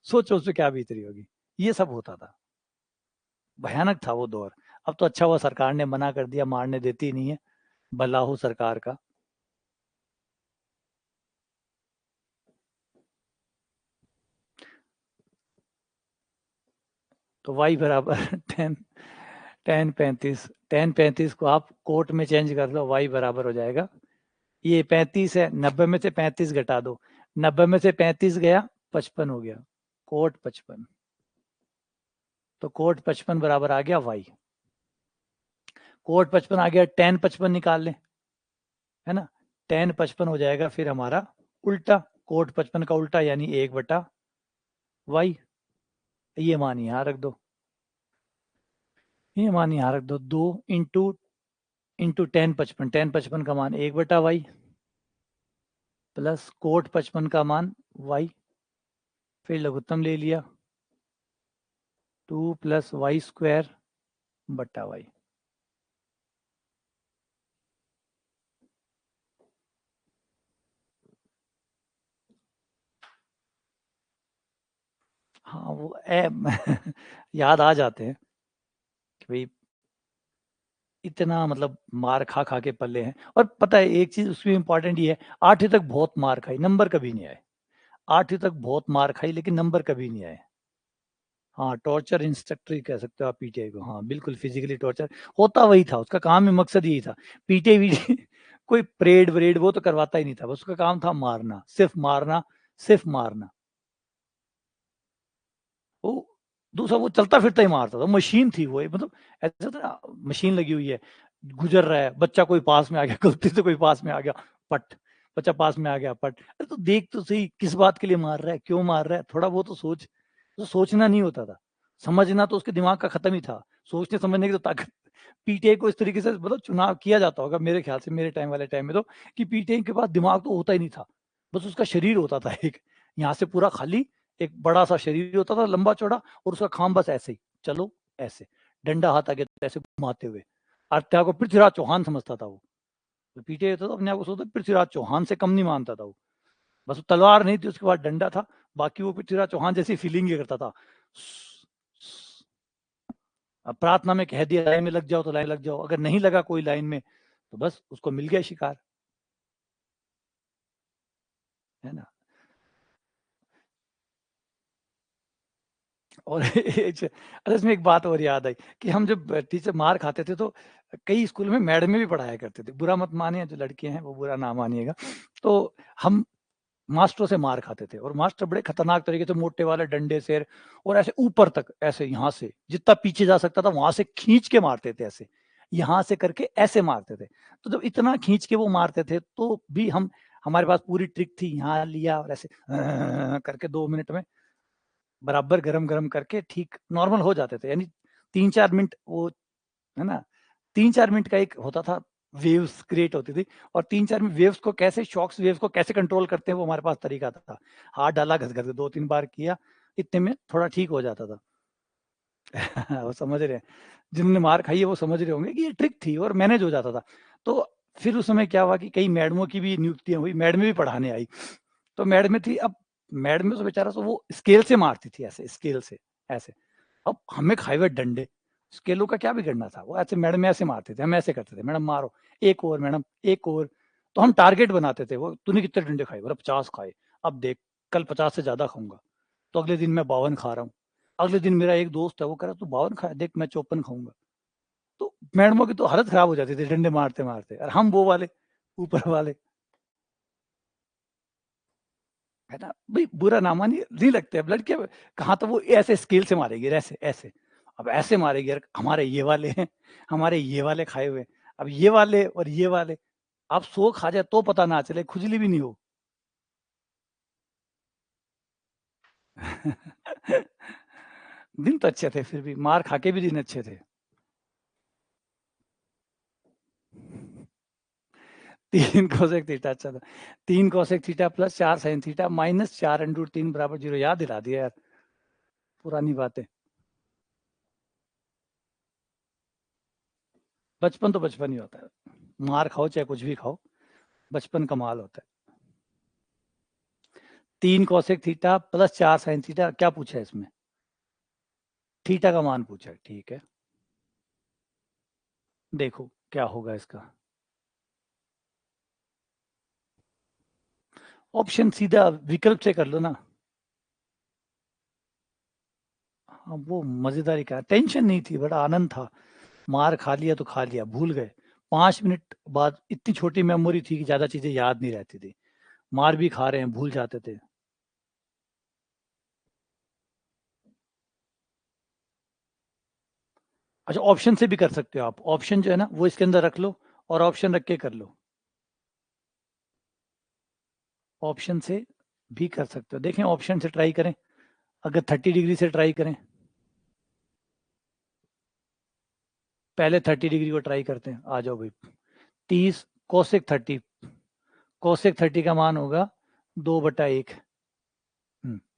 सोचो उससे क्या बीतरी होगी। ये सब होता था, भयानक था वो दौर। अब तो अच्छा हुआ सरकार ने मना कर दिया, मारने देती नहीं है, भला हो सरकार का। तो वाई बराबर 10 10 35 को आप कोट में चेंज कर लो, वाई बराबर हो जाएगा, ये 35 है, 90 में से 35 घटा दो, 90 में से 35 गया, 55 हो गया, कोट 55। तो कोट 55 बराबर आ गया वाई। कोट 55 आ गया, टेन 55 निकाल ले, है ना, टेन 55 हो जाएगा फिर हमारा उल्टा, कोट 55 का उल्टा यानी 1/वाई। ये मान यहाँ रख दो, ये मान यहाँ रख दो, 2 इंटू टेन 55, टेन 55 का मान 1/वाई प्लस कोट 55 का मान वाई, फिर लघुत्तम ले लिया, 2 + y²/वाई। हाँ वो याद आ जाते हैं कि भाई इतना मतलब मार खा खा के पल्ले हैं। और पता है एक चीज उसमें इंपॉर्टेंट ये है, 8वीं तक बहुत मार खाई, नंबर कभी नहीं आए। 8वीं तक बहुत मार खाई लेकिन नंबर कभी नहीं आए। हाँ, टॉर्चर इंस्ट्रक्टर ही कह सकते हो आप पीटीआई को, हाँ बिल्कुल, फिजिकली टॉर्चर होता वही था, उसका काम में मकसद यही था। पीटीआई कोई परेड वरेड वो तो करवाता ही नहीं था, बस उसका काम था मारना, सिर्फ मारना, सिर्फ मारना। वो दूसरा वो चलता फिरता ही मारता था, मशीन थी वो, मतलब ऐसा था ना, मशीन लगी हुई है, गुजर रहा है बच्चा, कोई पास में आ गया गलती से, कोई पास में आ गया, पट, बच्चा पास में आ गया, पट। अरे तो देख तो सही किस बात के लिए मार रहा है, क्यों मार रहा है, थोड़ा बहुत तो सोच। तो सोचना नहीं होता था, समझना तो उसके दिमाग का खत्म ही था, सोचने समझने की तो ताकत। पीटीआई को इस तरीके से मतलब चुनाव किया जाता होगा मेरे ख्याल से, मेरे टाइम वाले टाइम में तो, कि पीटीआई के पास दिमाग तो होता ही नहीं था, बस उसका शरीर होता था एक, यहाँ से पूरा खाली, एक बड़ा सा शरीर होता था लंबा चौड़ा, और उसका खाम बस ऐसे ही, चलो ऐसे, डंडा हाथ आगे ऐसे घुमाते हुए। अपने को पृथ्वीराज चौहान समझता था वो, तो पीटे तो अपने आप को सोचता पृथ्वीराज चौहान से कम नहीं मानता था वो। बस वो तलवार नहीं थी, उसके बाद डंडा था, बाकी वो पृथ्वीराज चौहान जैसी फीलिंग करता था। अब प्रार्थना में कह दिया लाइन में लग जाओ तो लाइन लग जाओ, अगर नहीं लगा कोई लाइन में तो बस उसको मिल गया शिकार, है ना। और अरे इसमें एक बात और याद आई कि हम जब टीचर मार खाते थे तो कई स्कूल में मैडमें भी पढ़ाया करते थे, बुरा मत मानिए जो लड़के हैं, वो बुरा ना मानिएगा। तो हम मास्टरों से मार खाते थे, और मास्टर बड़े खतरनाक तरीके से मोटे वाले डंडे से, और ऐसे ऊपर तक, ऐसे यहाँ से जितना पीछे जा सकता था वहां से खींच के मारते थे, ऐसे यहाँ से करके ऐसे मारते थे। तो जब इतना खींच के वो मारते थे तो भी हम, हमारे पास पूरी ट्रिक थी, यहाँ लिया और ऐसे करके 2 मिनट में बराबर गरम गरम करके ठीक नॉर्मल हो जाते थे, यानी 3-4 मिनट वो, है ना, 3-4 मिनट का एक होता था, वेव्स क्रिएट होती थी, और 3-4 वेव्स को कैसे, शॉक्स वेव्स को कैसे कंट्रोल करते हैं वो हमारे पास तरीका था। हाथ डाला, घस घस 2-3 बार किया, इतने में थोड़ा ठीक हो जाता था। वो समझ रहे हैं, जिन्होंने मार खाई है वो समझ रहे होंगे कि ये ट्रिक थी और मैनेज हो जाता था। तो फिर उस समय क्या हुआ कि कई मैडमों की भी नियुक्तियां हुई, मैडमें भी पढ़ाने आई। तो मैडमें थी, अब मैड में तो बेचारा तो वो स्केल से मारती थी, ऐसे स्केल से ऐसे। अब हमें खाए हुए डंडे, स्केलों का क्या बिगड़ना था, वो ऐसे मैडम ऐसे मारते थे, हम ऐसे करते थे, मैडम मारो, एक और मैडम, एक और। तो हम टारगेट बनाते थे, वो तूने कितने डंडे खाए, बोला 50 खाए, अब देख कल 50 से ज्यादा खाऊंगा। तो अगले दिन मैं 52 खा रहा हूँ। अगले दिन मेरा एक दोस्त है, वो कह रहा तू 52 खाया, देख मैं 54 खाऊंगा। तो मैडमों की तो हालत खराब हो जाती थी डंडे मारते मारते, और हम वो वाले ऊपर वाले, है ना भाई, बुरा ना मानिए, नहीं लगते अब लड़के, कहाँ तो वो ऐसे स्केल से मारेगी, ऐसे ऐसे। अब ऐसे मारेगी यार, हमारे ये वाले हैं, हमारे ये वाले खाए हुए, अब ये वाले और ये वाले, आप 100 खा जाए तो पता ना चले, खुजली भी नहीं हो। दिन तो अच्छे थे, फिर भी मार खा के भी दिन अच्छे थे। 3 कोसेक थीटा, अच्छा था। 3 cosec theta plus 4 sine theta minus 4 √3 बराबर 0, याद दिला दिया यार, पुरानी बातें। बचपन तो बचपन ही होता है, मार खाओ चाहे कुछ भी खाओ, बचपन कमाल होता है। 3 cosec theta plus 4 sine theta, क्या पूछा है इसमें, थीटा का मान पूछा है, ठीक है। देखो क्या होगा इसका, ऑप्शन सीधा विकल्प से कर लो ना। हाँ, वो मजेदारी का टेंशन नहीं थी, बड़ा आनंद था। मार खा लिया तो खा लिया, भूल गए। 5 मिनट बाद इतनी छोटी मेमोरी थी कि ज्यादा चीजें याद नहीं रहती थी, मार भी खा रहे हैं भूल जाते थे। अच्छा, ऑप्शन से भी कर सकते हो आप, ऑप्शन जो है ना वो इसके अंदर रख लो, और ऑप्शन रख के कर लो। ऑप्शन से भी कर सकते हो, देखें ऑप्शन से ट्राई करें, अगर 30 डिग्री से ट्राई करें, पहले 30 डिग्री को ट्राई करते हैं, आ जाओ भाई। 30 कोसेक 30, कोसेक 30 का मान होगा 2/1।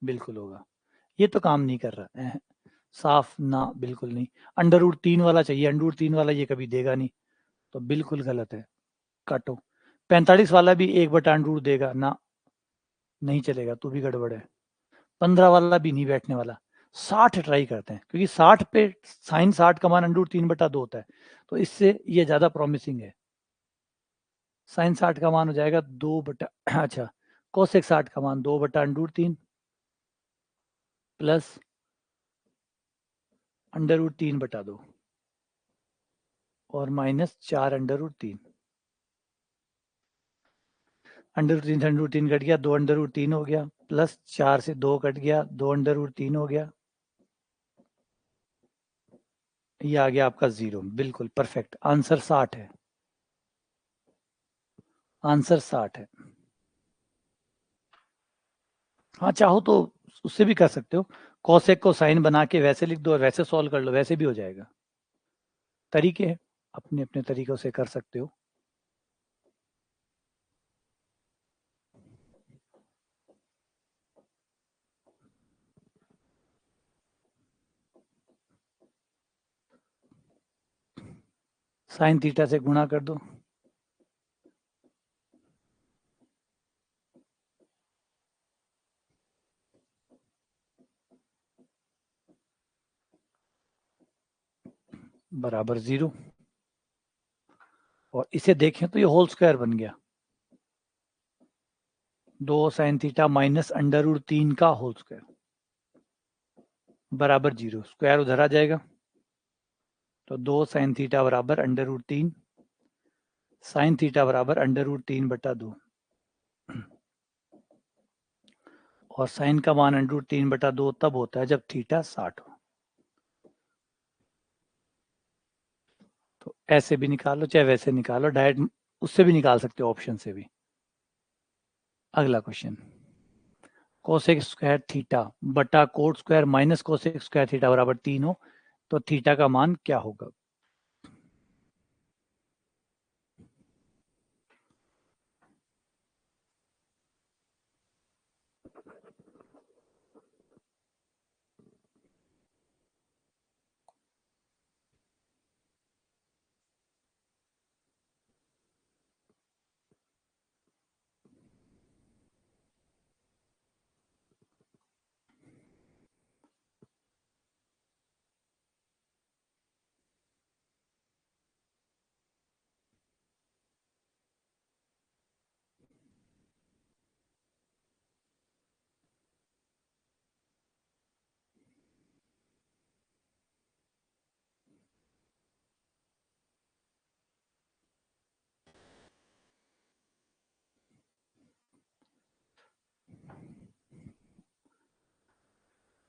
बिल्कुल होगा। ये तो काम नहीं कर रहा है, साफ ना, बिल्कुल नहीं। अंडर रूट 3 वाला चाहिए, अंडर रूट 3 वाला ये कभी देगा नहीं, तो बिल्कुल गलत है, काटो। 45 वाला भी 1/√2 देगा ना, नहीं चलेगा, तू भी गड़बड़ है। 15 वाला भी नहीं बैठने वाला। 60 ट्राई करते हैं, क्योंकि 60 पे साइन 60 का मान अंडर रूट 3/2 होता है, तो इससे ये ज्यादा प्रॉमिसिंग है। साइन 60 का मान हो जाएगा 2 बटा अच्छा, कोसेक 60 का मान 2/√3 प्लस अंडर रूट 3/2 और minus 4 under root 3। Under root 3 cut गया, 2 अंडर रूट 3 हो गया, प्लस 4 से 2 कट गया, 2 अंडर रूट 3 हो गया, ये आ गया आपका 0, बिल्कुल परफेक्ट आंसर 60 है, आंसर 60 है। हाँ चाहो तो उससे भी कर सकते हो, कॉसेक को साइन बना के वैसे लिख दो और वैसे सॉल्व कर लो, वैसे भी हो जाएगा। तरीके हैं, अपने अपने तरीकों से कर सकते हो। साइन 30 से गुणा कर दो, बराबर 0, और इसे देखें तो ये होल स्क्वायर बन गया, 2 साइन 30 माइनस अंडर रूट 3 का होल स्क्वायर बराबर 0, स्क्वायर उधर आ जाएगा, तो 2 साइन 30 बराबर अंडर रूट 3, साइन 30 बराबर अंडर रूट 3/2, और साइन का मान अंडर रूट 3/2 तब होता है जब थीटा 60 हो। तो ऐसे भी निकालो चाहे वैसे निकालो, डायरेक्ट उससे भी निकाल सकते हो, ऑप्शन से भी। अगला क्वेश्चन, कोसेक स्क्वायर थीटा बटा coat square minus cosec square theta बराबर 3 हो, तो थीटा का मान क्या होगा।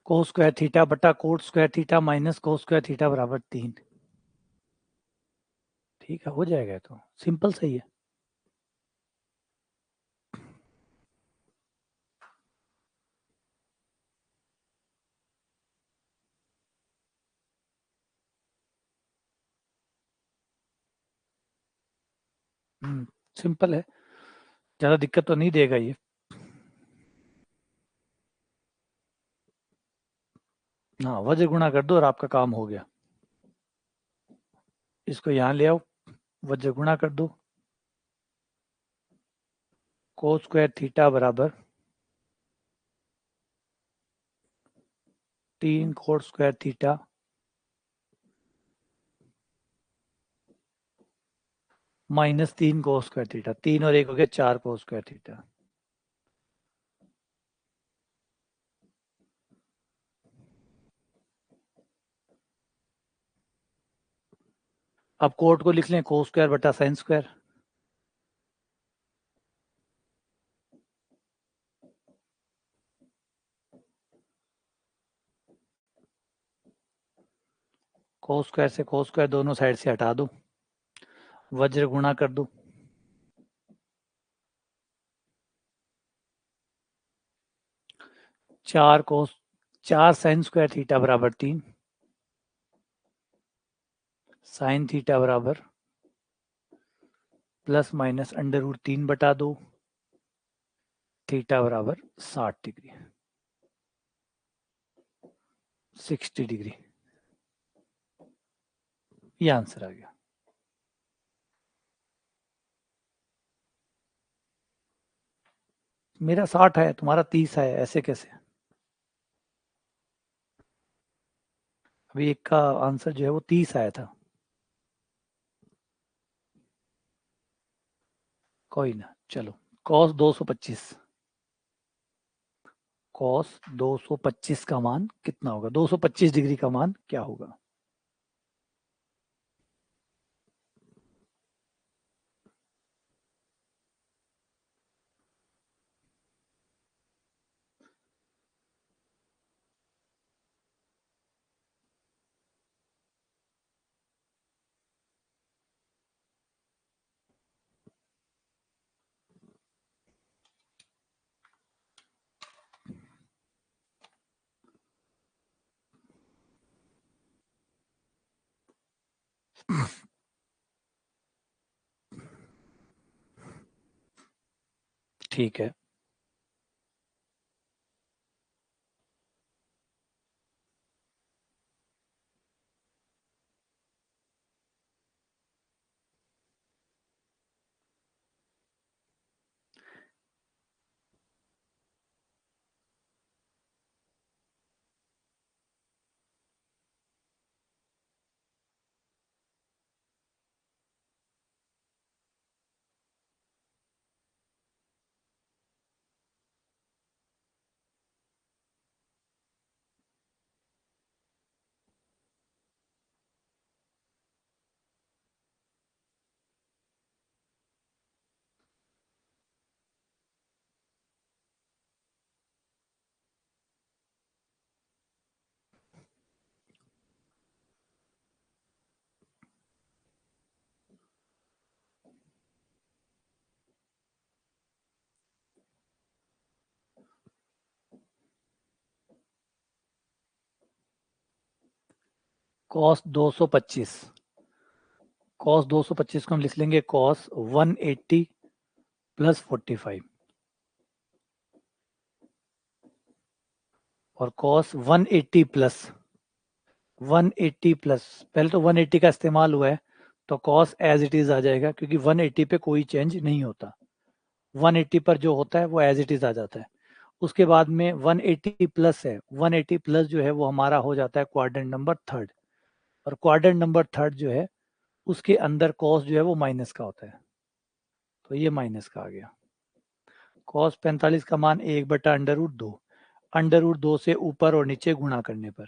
कोस स्क्वायर थीटा बटा coat square theta minus cos square theta बराबर 3। ठीक है, हो जाएगा, तो सिंपल सही है। सिंपल है, ज्यादा दिक्कत तो नहीं देगा ये। हाँ, वज्र गुणा कर दो और आपका काम हो गया। इसको यहाँ ले आओ, वज्र गुणा कर दो। कोस स्क्वायर थीटा बराबर 3 coat square theta minus 3 cos square theta, 3 और 1 हो गया 4 कोस स्क्वायर थीटा। अब कोट को लिख लें कोस स्क्वायर बटा साइन स्क्वायर। कोस स्क्वायर से कोस स्क्वायर दोनों साइड से हटा दो, वज्र गुणा कर दो। चार साइन स्क्वायर थीटा बराबर 3, साइन थीटा बराबर प्लस माइनस अंडर रूट 3 बटा 2, थीटा बराबर 60 डिग्री, 60 डिग्री। ये आंसर आ गया। मेरा 60 है, तुम्हारा 30 है, ऐसे कैसे? अभी एक का आंसर जो है वो 30 आया था। कोई ना, चलो। कॉस 225, कॉस 225 का मान कितना होगा? 225 डिग्री का मान क्या होगा? ठीक है, कॉस 225, कॉस 225 को हम लिख लेंगे कॉस 180 प्लस 45, और कॉस 180 प्लस 180 प्लस, पहले तो 180 का इस्तेमाल हुआ है तो कॉस एज इट इज आ जाएगा, क्योंकि 180 पे कोई चेंज नहीं होता। 180 पर जो होता है वो एज इट इज आ जाता है। उसके बाद में 180 प्लस है, 180 प्लस जो है वो हमारा हो जाता है क्वाड्रेंट नंबर थर्ड, और क्वाड्रेंट नंबर थर्ड जो है उसके अंदर कॉस जो है वो माइनस का होता है, तो ये माइनस का आ गया। कॉस 45 का मान 1/√2, √2 से ऊपर और नीचे गुणा करने पर,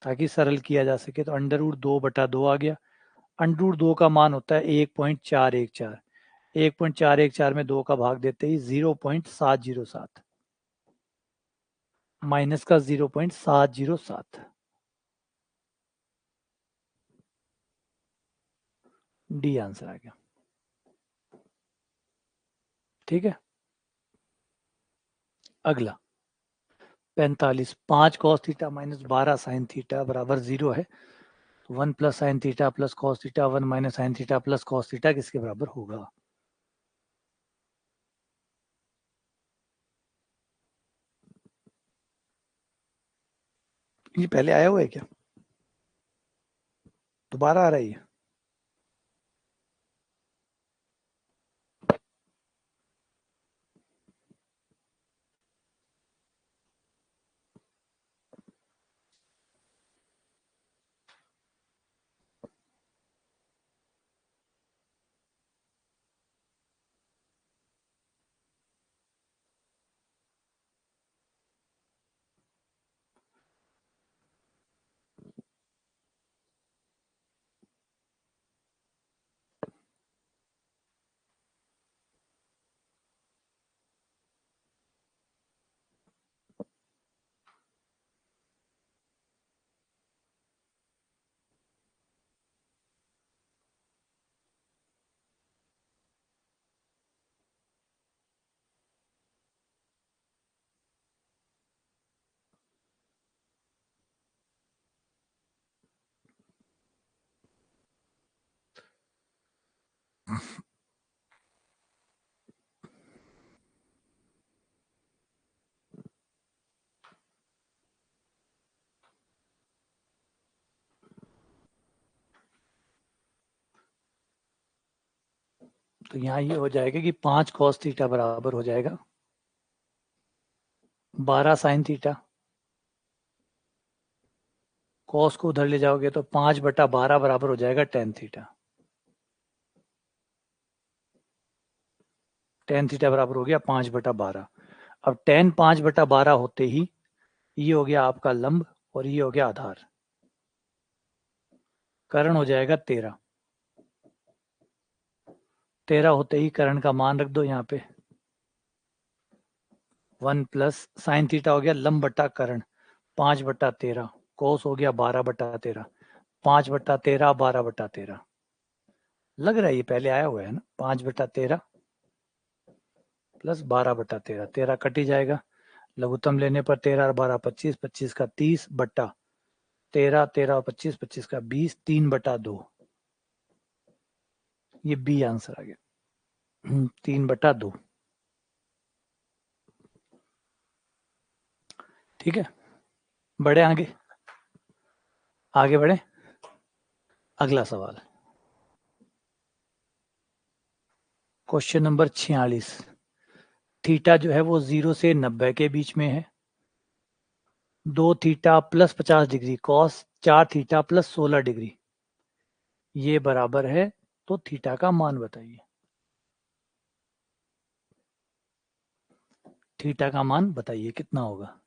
ताकि सरल किया जा सके, तो √2/2 आ गया। √2 का मान होता है 1.414, 1.414 में 2 का भाग देते ही 0.707, माइनस का 0.707, डी आंसर आ गया। ठीक है, अगला 45, 5 cos theta minus 12 sine theta बराबर 0 है। 1 plus sign theta plus cos theta 1 minus sign theta plus cos theta किसके बराबर होगा? ये पहले आया हुआ है क्या, दोबारा आ रही है? तो यहाँ ये हो जाएगा कि 5 कॉस थीटा बराबर हो जाएगा 12 साइन थीटा, कॉस को उधर ले जाओगे तो 5/12 बराबर हो जाएगा टेन थीटा। टेन थीटा बराबर हो गया 5/12। अब टेन 5/12 होते ही ये हो गया आपका लंब और ये हो गया आधार, कर्ण हो जाएगा 13। 13 होते ही कर्ण का मान रख दो यहाँ पे, 1 प्लस साइन थीटा हो गया लंब बटा कर्ण 5/13, कोस हो गया 12/13, 5/13 12/13। लग रहा है ये पहले आया हुआ है ना, 5/13 प्लस 12/13, 13 कट ही जाएगा, लघुत्तम लेने पर 13 और 12 25, 25 का 30 बट्टा 13, 13 और 25, 25 का 20, 3/2। ये बी आंसर आ गया, 3/2। ठीक है, बढ़े आगे, आगे बढ़े। अगला सवाल, क्वेश्चन नंबर 46। थीटा जो है वो 0 से 90 के बीच में है। 2 theta plus 50 degree cos 4 theta plus 16 degree ये बराबर है, तो थीटा का मान बताइए। थीटा का मान बताइए कितना होगा?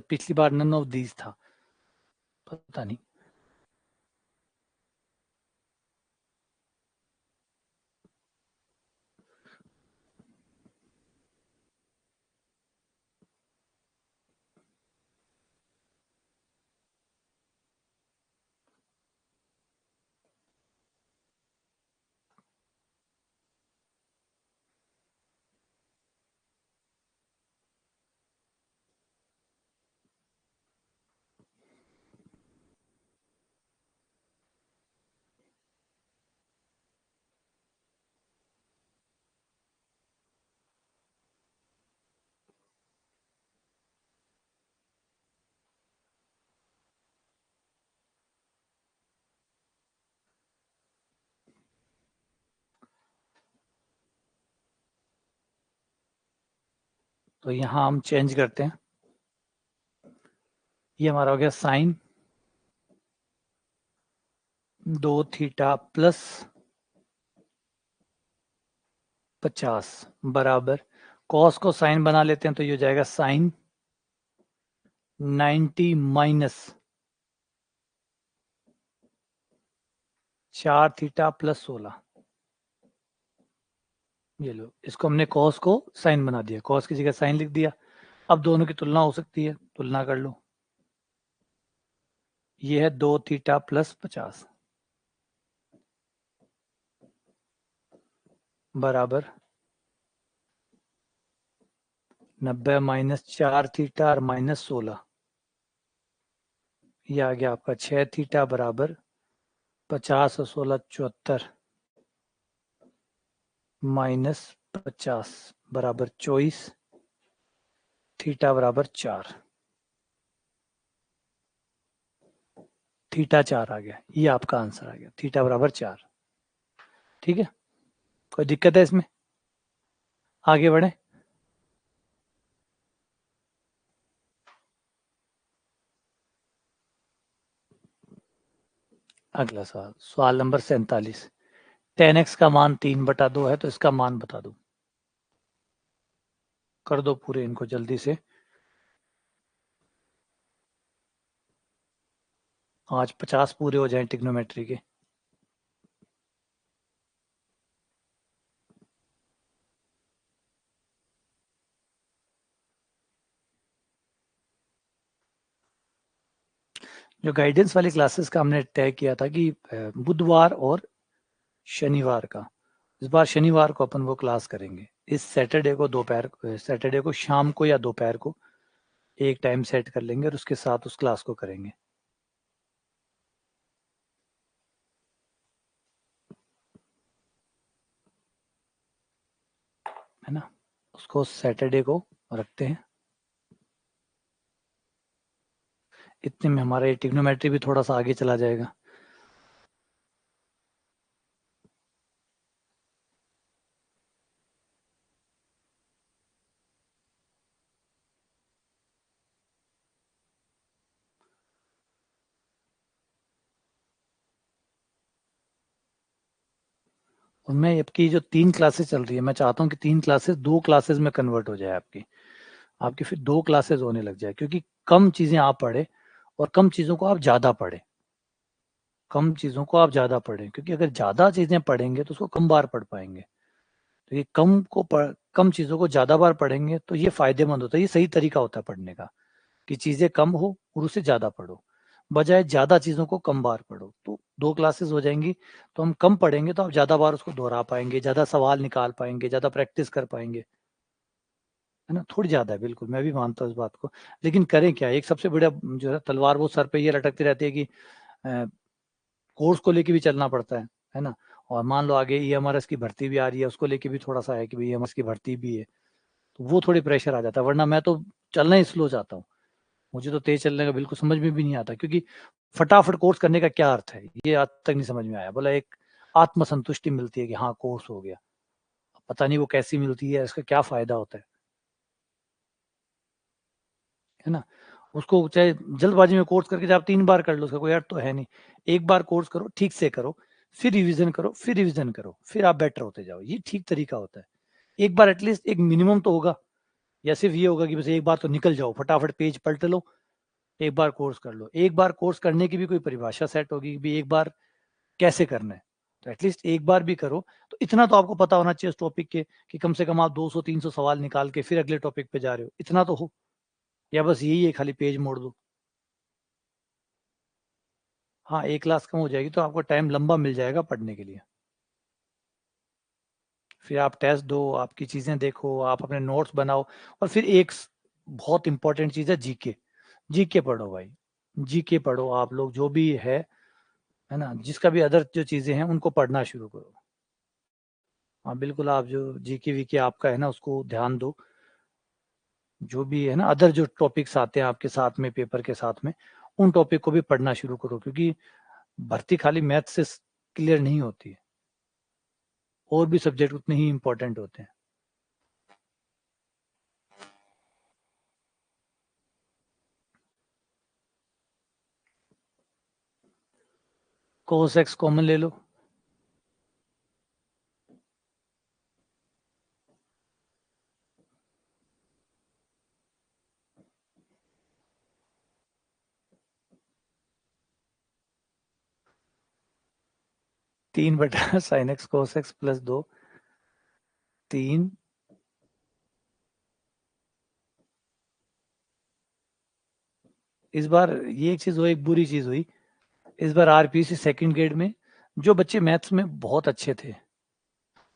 पिछली बार नन ऑफ दीज था, पता नहीं। तो यहाँ हम चेंज करते हैं, ये हमारा हो गया साइन 2 थीटा प्लस 50 बराबर, कॉस को साइन बना लेते हैं तो ये हो जाएगा साइन 90 माइनस 4 थीटा प्लस 16। ये लो, इसको हमने कॉस को साइन बना दिया, कॉस की जगह साइन लिख दिया। अब दोनों की तुलना हो सकती है, तुलना कर लो। ये है 2 थीटा प्लस 50 बराबर 90 माइनस 4 थीटा और माइनस 16। ये आ गया आपका 6 थीटा बराबर 50 और 16 74 माइनस 50 बराबर 24, थीटा बराबर 4। थीटा 4 आ गया, ये आपका आंसर आ गया, थीटा बराबर 4। ठीक है, कोई दिक्कत है इसमें? आगे बढ़े। अगला सवाल, सवाल नंबर 47। 10x का मान 3/2 है, तो इसका मान बता दो। कर दो पूरे इनको जल्दी से, आज 50 पूरे हो जाएं टिग्नोमेट्री के। जो गाइडेंस वाली क्लासेस का हमने तय किया था कि बुधवार और शनिवार का, इस बार शनिवार को अपन वो क्लास करेंगे। इस सैटरडे को दोपहर, सैटरडे को शाम को या दोपहर को एक टाइम सेट कर लेंगे और उसके साथ उस क्लास को करेंगे, है ना। उसको सैटरडे को रखते हैं। इतने में हमारा ये टिग्नोमेट्री भी थोड़ा सा आगे चला जाएगा। और मैं आपकी जो 3 क्लासेस चल रही है, मैं चाहता हूँ कि 3 क्लासेस 2 क्लासेस में कन्वर्ट हो जाए आपकी। आपकी फिर 2 क्लासेस होने लग जाए, क्योंकि कम चीजें आप पढ़े और कम चीजों को आप ज्यादा पढ़े। कम चीजों को आप ज्यादा पढ़ें, क्योंकि अगर ज्यादा चीजें पढ़ेंगे तो उसको कम बार पढ़ पाएंगे। तो ये कम चीजों को ज्यादा बार पढ़ेंगे तो ये फायदेमंद होता है, ये सही तरीका होता है पढ़ने का, कि चीजें कम हो और उसे ज्यादा पढ़ो, बजाय ज्यादा चीजों को कम बार पढ़ो। तो 2 क्लासेस हो जाएंगी, तो हम कम पढ़ेंगे तो आप ज्यादा बार उसको दोहरा पाएंगे, ज्यादा सवाल निकाल पाएंगे, ज्यादा प्रैक्टिस कर पाएंगे, है ना। थोड़ी ज्यादा है, बिल्कुल मैं भी मानता हूँ इस बात को। लेकिन करें क्या, एक सबसे बड़ा जो है तलवार वो सर पे ये लटकती रहती है कि कोर्स को लेके भी चलना पड़ता है ना। और मान लो आगे ईएमआरएस की भर्ती भी आ रही है, उसको लेके भी थोड़ा सा है कि भाई ईएमआरएस की भर्ती भी है, तो वो थोड़ी प्रेशर आ जाता है। वरना मैं तो चलना ही स्लो चाहता हूँ, मुझे तो तेज चलने का बिल्कुल समझ में भी नहीं आता, क्योंकि फटाफट कोर्स करने का क्या अर्थ है, ये आज तक नहीं समझ में आया। बोला एक आत्मसंतुष्टि मिलती है कि हाँ कोर्स हो गया, पता नहीं वो कैसी मिलती है, इसका क्या फायदा होता है ना। उसको चाहे जल्दबाजी में कोर्स करके जब आप 3 बार कर लो, उसका कोई अर्थ तो है नहीं। एक बार कोर्स करो, ठीक से करो, फिर रिवीजन करो, फिर रिवीजन करो, फिर आप बेटर होते जाओ, ये ठीक तरीका होता है। एक बार एटलीस्ट एक मिनिमम तो होगा, या सिर्फ ये होगा कि बस एक बार तो निकल जाओ, फटाफट पेज पलट लो, एक बार कोर्स कर लो। एक बार कोर्स करने की भी कोई परिभाषा सेट होगी कि भाई एक बार कैसे करना है, तो एटलीस्ट एक बार भी करो। तो इतना तो आपको पता होना चाहिए उस टॉपिक के, कि कम से कम आप 200-300 सवाल निकाल के फिर अगले टॉपिक पे जा रहे हो, इतना तो हो। या बस यही है खाली पेज मोड़ दो। हाँ, एक क्लास कम हो जाएगी तो आपको टाइम लंबा मिल जाएगा पढ़ने के लिए। फिर आप टेस्ट दो, आपकी चीजें देखो, आप अपने नोट्स बनाओ। और फिर एक बहुत इंपॉर्टेंट चीज है जीके। जीके पढ़ो भाई, जीके पढ़ो आप लोग, जो भी है ना, जिसका भी अदर जो चीजें हैं उनको पढ़ना शुरू करो। हाँ बिल्कुल, आप जो जीके वीके आपका है ना उसको ध्यान दो। जो भी है ना अदर जो टॉपिक्स आते हैं आपके साथ में पेपर के साथ में, उन टॉपिक को भी पढ़ना शुरू करो, क्योंकि भर्ती खाली मैथ से क्लियर नहीं होती है, और भी सब्जेक्ट उतने ही इंपॉर्टेंट होते हैं। कोस एक्स कॉमन ले लो। 3/sin x cos x plus 2 3 इस बार ये एक चीज हुई, एक बुरी चीज हुई इस बार आरपीसी सेकंड ग्रेड में। जो बच्चे मैथ्स में बहुत अच्छे थे,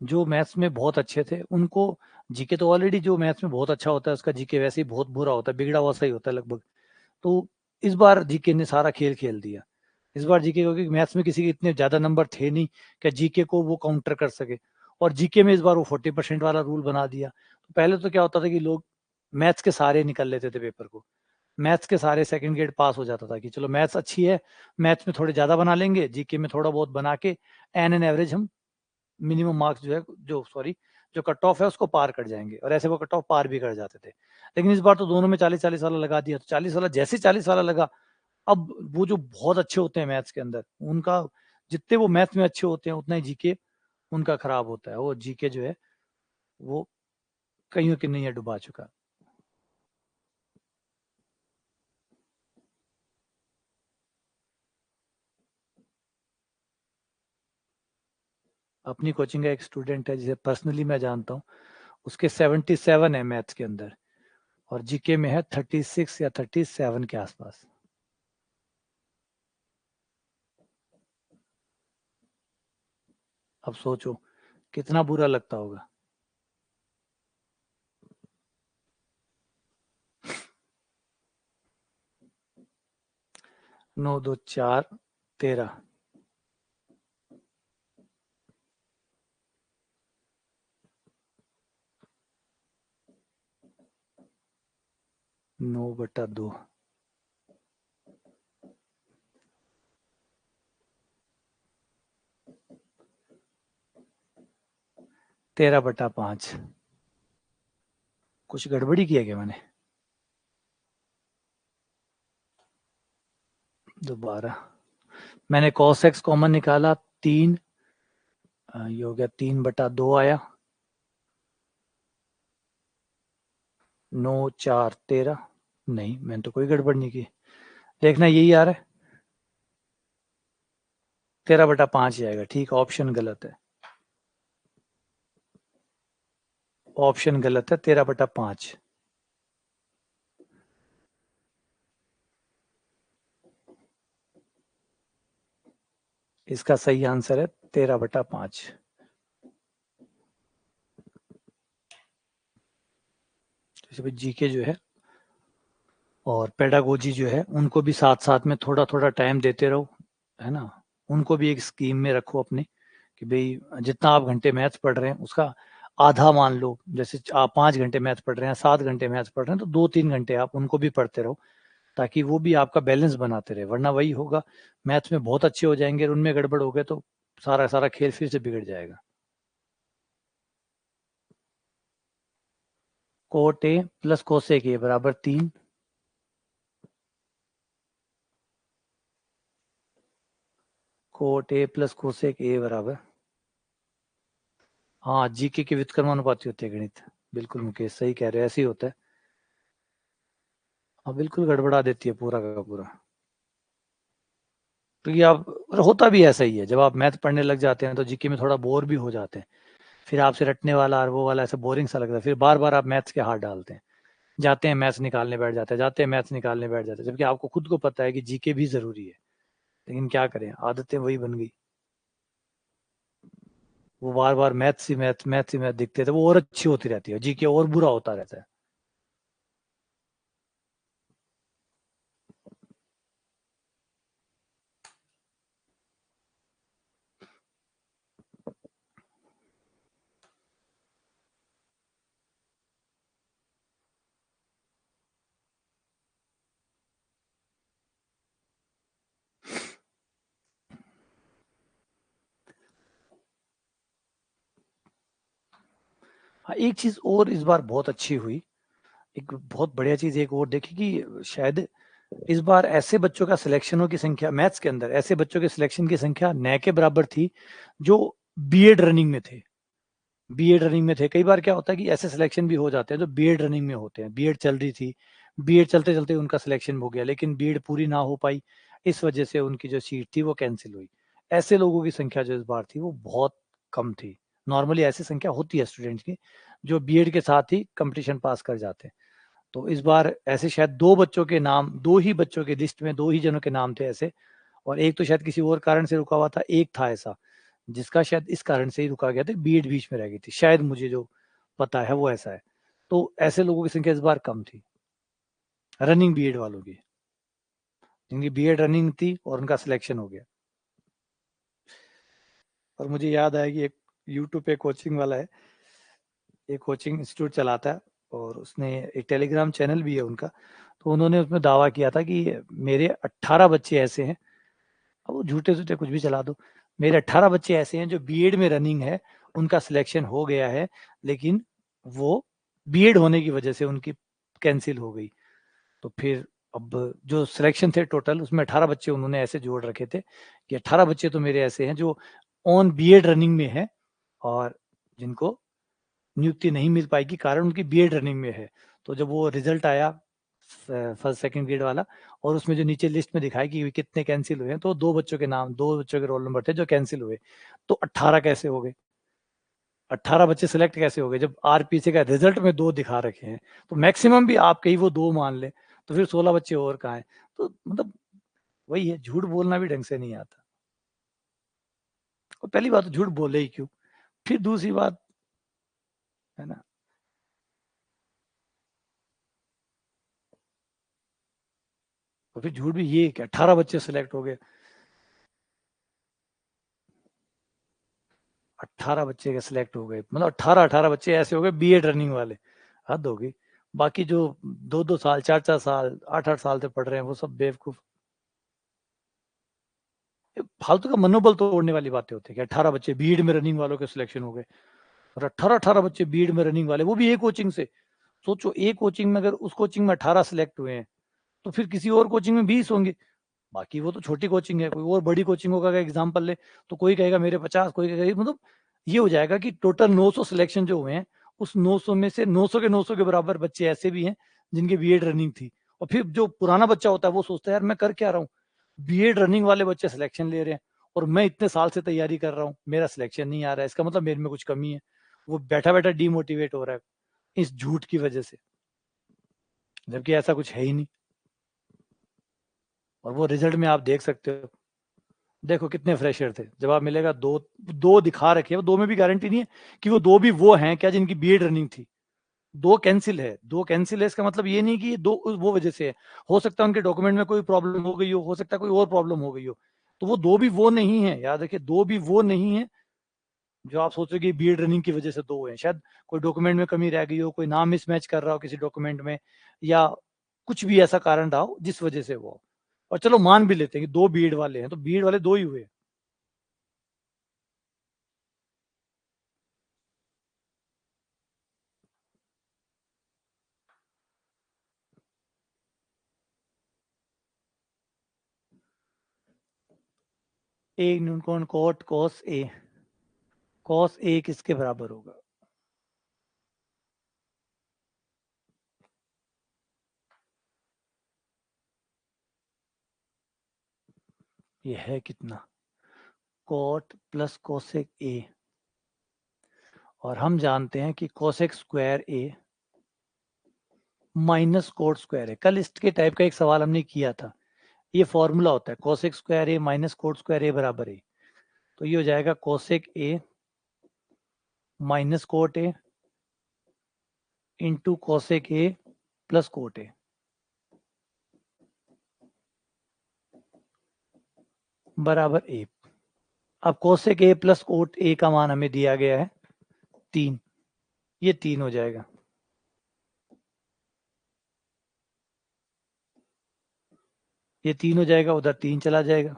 जो मैथ्स में बहुत अच्छे थे, उनको जीके तो ऑलरेडी जो मैथ्स में बहुत अच्छा होता है उसका जीके वैसे ही बहुत बुरा होता है, बिगड़ा हुआ सही होता है लगभग। तो इस बार जीके ने सारा खेल खेल दिया। इस बार जीके, क्योंकि मैथ्स में किसी के इतने ज्यादा नंबर थे नहीं कि जीके को वो काउंटर कर सके, और जीके में इस बार वो 40% वाला रूल बना दिया। तो पहले तो क्या होता था कि लोग मैथ्स के सारे निकल लेते थे पेपर को, मैथ्स के सारे सेकंड ग्रेड पास हो जाता था कि चलो मैथ्स अच्छी है, मैथ्स में थोड़े ज्यादा बना लेंगे, जीके में थोड़ा बहुत बना के एन एवरेज हम मिनिमम मार्क्स जो है, जो सॉरी जो कट ऑफ है उसको पार कर जाएंगे, और ऐसे वो कट ऑफ पार भी कर जाते थे। लेकिन इस बार तो दोनों में 40-40 वाला लगा दिया। तो 40 वाला जैसे 40 वाला लगा, अब वो जो बहुत अच्छे होते हैं मैथ्स के अंदर, उनका जितने वो मैथ्स में अच्छे होते हैं उतना ही जीके उनका खराब होता है। वो जीके जो है वो कईयों की नहीं है डुबा चुका। अपनी कोचिंग का एक स्टूडेंट है जिसे पर्सनली मैं जानता हूँ, उसके 77 है मैथ्स के अंदर, और जीके में है 36 या 37 के आसपास। अब सोचो कितना बुरा लगता होगा। 9 2 4 13, 9/2, 13/5। कुछ गड़बड़ी किया क्या मैंने? दोबारा मैंने cos x कॉमन निकाला, 3 ये हो गया 3/2 आया, 9 4 13। नहीं, मैंने तो कोई गड़बड़ नहीं की, देखना यही आ रहा है, 13/5 ही आएगा। ठीक, ऑप्शन गलत है, ऑप्शन गलत है, 13/5। इसका सही आंसर है 13/5। जैसे जीके जो है और पेडागोजी जो है उनको भी साथ साथ में थोड़ा थोड़ा टाइम देते रहो, है ना। उनको भी एक स्कीम में रखो अपने, कि भाई जितना आप घंटे मैथ्स पढ़ रहे हैं उसका आधा मान लो। जैसे आप 5 घंटे मैथ्स पढ़ रहे हैं, 7 घंटे मैथ्स पढ़ रहे हैं, तो 2-3 घंटे आप उनको भी पढ़ते रहो, ताकि वो भी आपका बैलेंस बनाते रहे। वरना वही होगा, मैथ्स में बहुत अच्छे हो जाएंगे और उनमें गड़बड़ हो गए तो सारा सारा खेल फिर से बिगड़ जाएगा। कोट ए प्लस कोसेक ए बराबर 3, कोट ए प्लस कोसेक ए बराबर, हाँ जीके के व्युत्क्रमानुपाती होते हैं गणित। बिल्कुल मुकेश सही कह रहे हैं, ऐसे ही होता है। हाँ बिल्कुल गड़बड़ा देती है पूरा का पूरा। क्योंकि आप, होता भी ऐसा ही है, जब आप मैथ पढ़ने लग जाते हैं तो जीके में थोड़ा बोर भी हो जाते हैं, फिर आपसे रटने वाला और वो वाला ऐसा बोरिंग सा लगता है, फिर बार बार आप मैथ्स के हाथ डालते हैं, जाते हैं मैथ्स निकालने बैठ जाते हैं, जाते हैं मैथ्स निकालने बैठ जाते हैं, जबकि आपको खुद को पता है कि जीके भी जरूरी है। लेकिन क्या करें, आदतें वही बन गई। वो बार बार मैथ्स ही मैथ, मैथ्स ही मैथ दिखते थे, वो और अच्छी होती रहती है, जीके और बुरा होता रहता है। हाँ एक चीज और इस बार बहुत अच्छी हुई, एक बहुत बढ़िया चीज एक और देखी कि शायद इस बार ऐसे बच्चों का सिलेक्शनों की संख्या मैथ्स के अंदर, ऐसे बच्चों के सिलेक्शन की संख्या न के बराबर थी जो बीएड रनिंग में थे। बीएड रनिंग में थे, कई बार क्या होता है कि ऐसे सिलेक्शन भी हो जाते हैं जो बीएड रनिंग में होते हैं, बीएड चल रही थी, बीएड चलते चलते उनका सिलेक्शन हो गया, लेकिन बीएड पूरी ना हो पाई, इस वजह से उनकी जो सीट थी वो कैंसिल हुई। ऐसे लोगों की संख्या जो इस बार थी वो बहुत कम थी। नॉर्मली ऐसी संख्या होती है स्टूडेंट्स की जो बीएड के साथ ही कंपटीशन पास कर जाते हैं। तो इस बार ऐसे शायद दो बच्चों के नाम, दो ही बच्चों के लिस्ट में दो ही जनों के नाम थे ऐसे, और एक तो शायद किसी और कारण से रुका हुआ था, एक था ऐसा जिसका शायद इस कारण से ही रुका गया था, बीएड बीच में रह गई थी, शायद मुझे जो पता है वो ऐसा है। तो ऐसे लोगों की संख्या इस बार कम थी रनिंग बीएड वालों की, जिनकी बीएड रनिंग थी और उनका सिलेक्शन हो गया। और मुझे याद आया कि एक यूट्यूब पे कोचिंग वाला है, एक कोचिंग इंस्टीट्यूट चलाता है और उसने एक टेलीग्राम चैनल भी है उनका, तो उन्होंने उसमें दावा किया था कि मेरे 18 बच्चे ऐसे हैं, अब वो झूठे झूठे कुछ भी चला दो, मेरे 18 बच्चे ऐसे हैं जो बीएड में रनिंग है, उनका सिलेक्शन हो गया है, लेकिन वो बीएड होने की वजह से उनकी कैंसिल हो गई। तो फिर अब जो सिलेक्शन थे टोटल उसमें 18 बच्चे उन्होंने ऐसे जोड़ रखे थे कि 18 बच्चे तो मेरे ऐसे हैं जो ऑन बीएड रनिंग में है और जिनको नियुक्ति नहीं मिल पाएगी कारण उनकी बीएड रनिंग में है। तो जब वो रिजल्ट आया फर्स्ट सेकंड ग्रेड वाला और उसमें जो नीचे लिस्ट में दिखाई कि कितने कैंसिल हुए हैं, तो दो बच्चों के नाम, दो बच्चों के रोल नंबर थे जो कैंसिल हुए। तो 18 कैसे हो गए, 18 बच्चे सिलेक्ट कैसे हो गए जब आरपीसी का रिजल्ट में दो दिखा रखे हैं? तो मैक्सिमम भी आप कहीं वो दो मान ले, तो फिर 16 बच्चे और कहाँ हैं? तो मतलब वही है, झूठ बोलना भी ढंग से नहीं आता। और पहली बात तो झूठ बोले ही क्यों, फिर दूसरी बात है ना, तो फिर झूठ भी ये कि 18 बच्चे सिलेक्ट हो गए, 18 बच्चे के सिलेक्ट हो गए, मतलब 18 बच्चे ऐसे हो गए बीएड रनिंग वाले, हद हो गई। बाकी जो 2-2 साल, 4-4 साल, 8-8 साल से पढ़ रहे हैं वो सब बेवकूफ। फालतू का मनोबल तोड़ने वाली बातें होती है कि 18 बच्चे बीएड में रनिंग वालों के सिलेक्शन हो गए, और 18-18 बच्चे बीएड में रनिंग वाले, वो भी एक कोचिंग से। सोचो एक कोचिंग में अगर उस कोचिंग में 18 सिलेक्ट हुए हैं, तो फिर किसी और कोचिंग में 20 होंगे। बाकी वो तो छोटी कोचिंग है, कोई और बड़ी कोचिंगों का एग्जाम्पल ले तो कोई कहेगा मेरे 50, कोई कहेगा, मतलब ये हो जाएगा कि टोटल 900 सिलेक्शन जो हुए हैं, उस 900 में से 900 के 900 के बराबर बच्चे ऐसे भी हैं जिनके बीएड रनिंग थी। और फिर जो पुराना बच्चा होता है वो सोचता है यार मैं कर क्या रहा हूँ, बीएड रनिंग वाले बच्चे सिलेक्शन ले रहे हैं और मैं इतने साल से तैयारी कर रहा हूँ, मेरा सिलेक्शन नहीं आ रहा है, इसका मतलब मेरे में कुछ कमी है। वो बैठा बैठा डीमोटिवेट हो रहा है इस झूठ की वजह से, जबकि ऐसा कुछ है ही नहीं। और वो रिजल्ट में आप देख सकते हो, देखो कितने फ्रेशर थे, जवाब मिलेगा दो, दो दिखा रखे हैं, दो में भी गारंटी नहीं है कि वो दो भी वो हैं क्या जिनकी बीएड रनिंग थी। दो कैंसिल है, दो कैंसिल है, इसका मतलब ये नहीं कि दो वो वजह से है, हो सकता है उनके डॉक्यूमेंट में कोई प्रॉब्लम हो गई हो सकता है कोई और प्रॉब्लम हो गई हो। तो वो दो भी वो नहीं है, याद रखिए, दो भी वो नहीं है जो आप सोचो कि बीएड रनिंग की वजह से दो है। शायद कोई डॉक्यूमेंट में कमी रह गई हो, कोई नाम मिसमैच कर रहा हो किसी डॉक्यूमेंट में, या कुछ भी ऐसा कारण रहा हो जिस वजह से वो। और चलो मान भी लेते हैं कि दो बीएड वाले हैं, तो बीएड वाले दो ही हुए। A Newton coat cos A किसके बराबर होगा? ये है कितना, कॉट प्लस कोसेक ए, और हम जानते हैं कि कोसेक स्क्वायर ए माइनस कोट स्क्वायर है। कल इसके टाइप का एक सवाल हमने किया था, ये फॉर्मूला होता है कोसेक स्क्वायर ए माइनस कोट स्क्वायर ए बराबर ए। तो ये हो जाएगा cosec A minus cot A into cosec A plus cot A बराबर ए। अब cosec A plus cot A का मान हमें दिया गया है 3, ये 3 हो जाएगा, ये 3 हो जाएगा, उधर 3 चला जाएगा,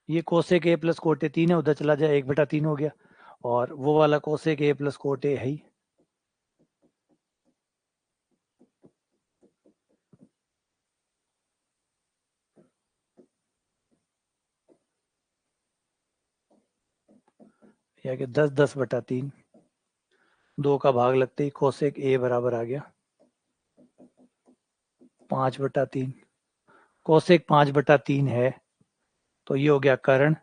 ये cosec A plus cot A 3 है, उधर चला जाए 1/3 हो गया, और वो वाला cosec A plus cot A है ही। या कि 10/10/3, 2 का भाग लगते ही कोसेक ए बराबर आ गया 5/3। कोसेक 5/3 है तो ये हो गया कर्ण,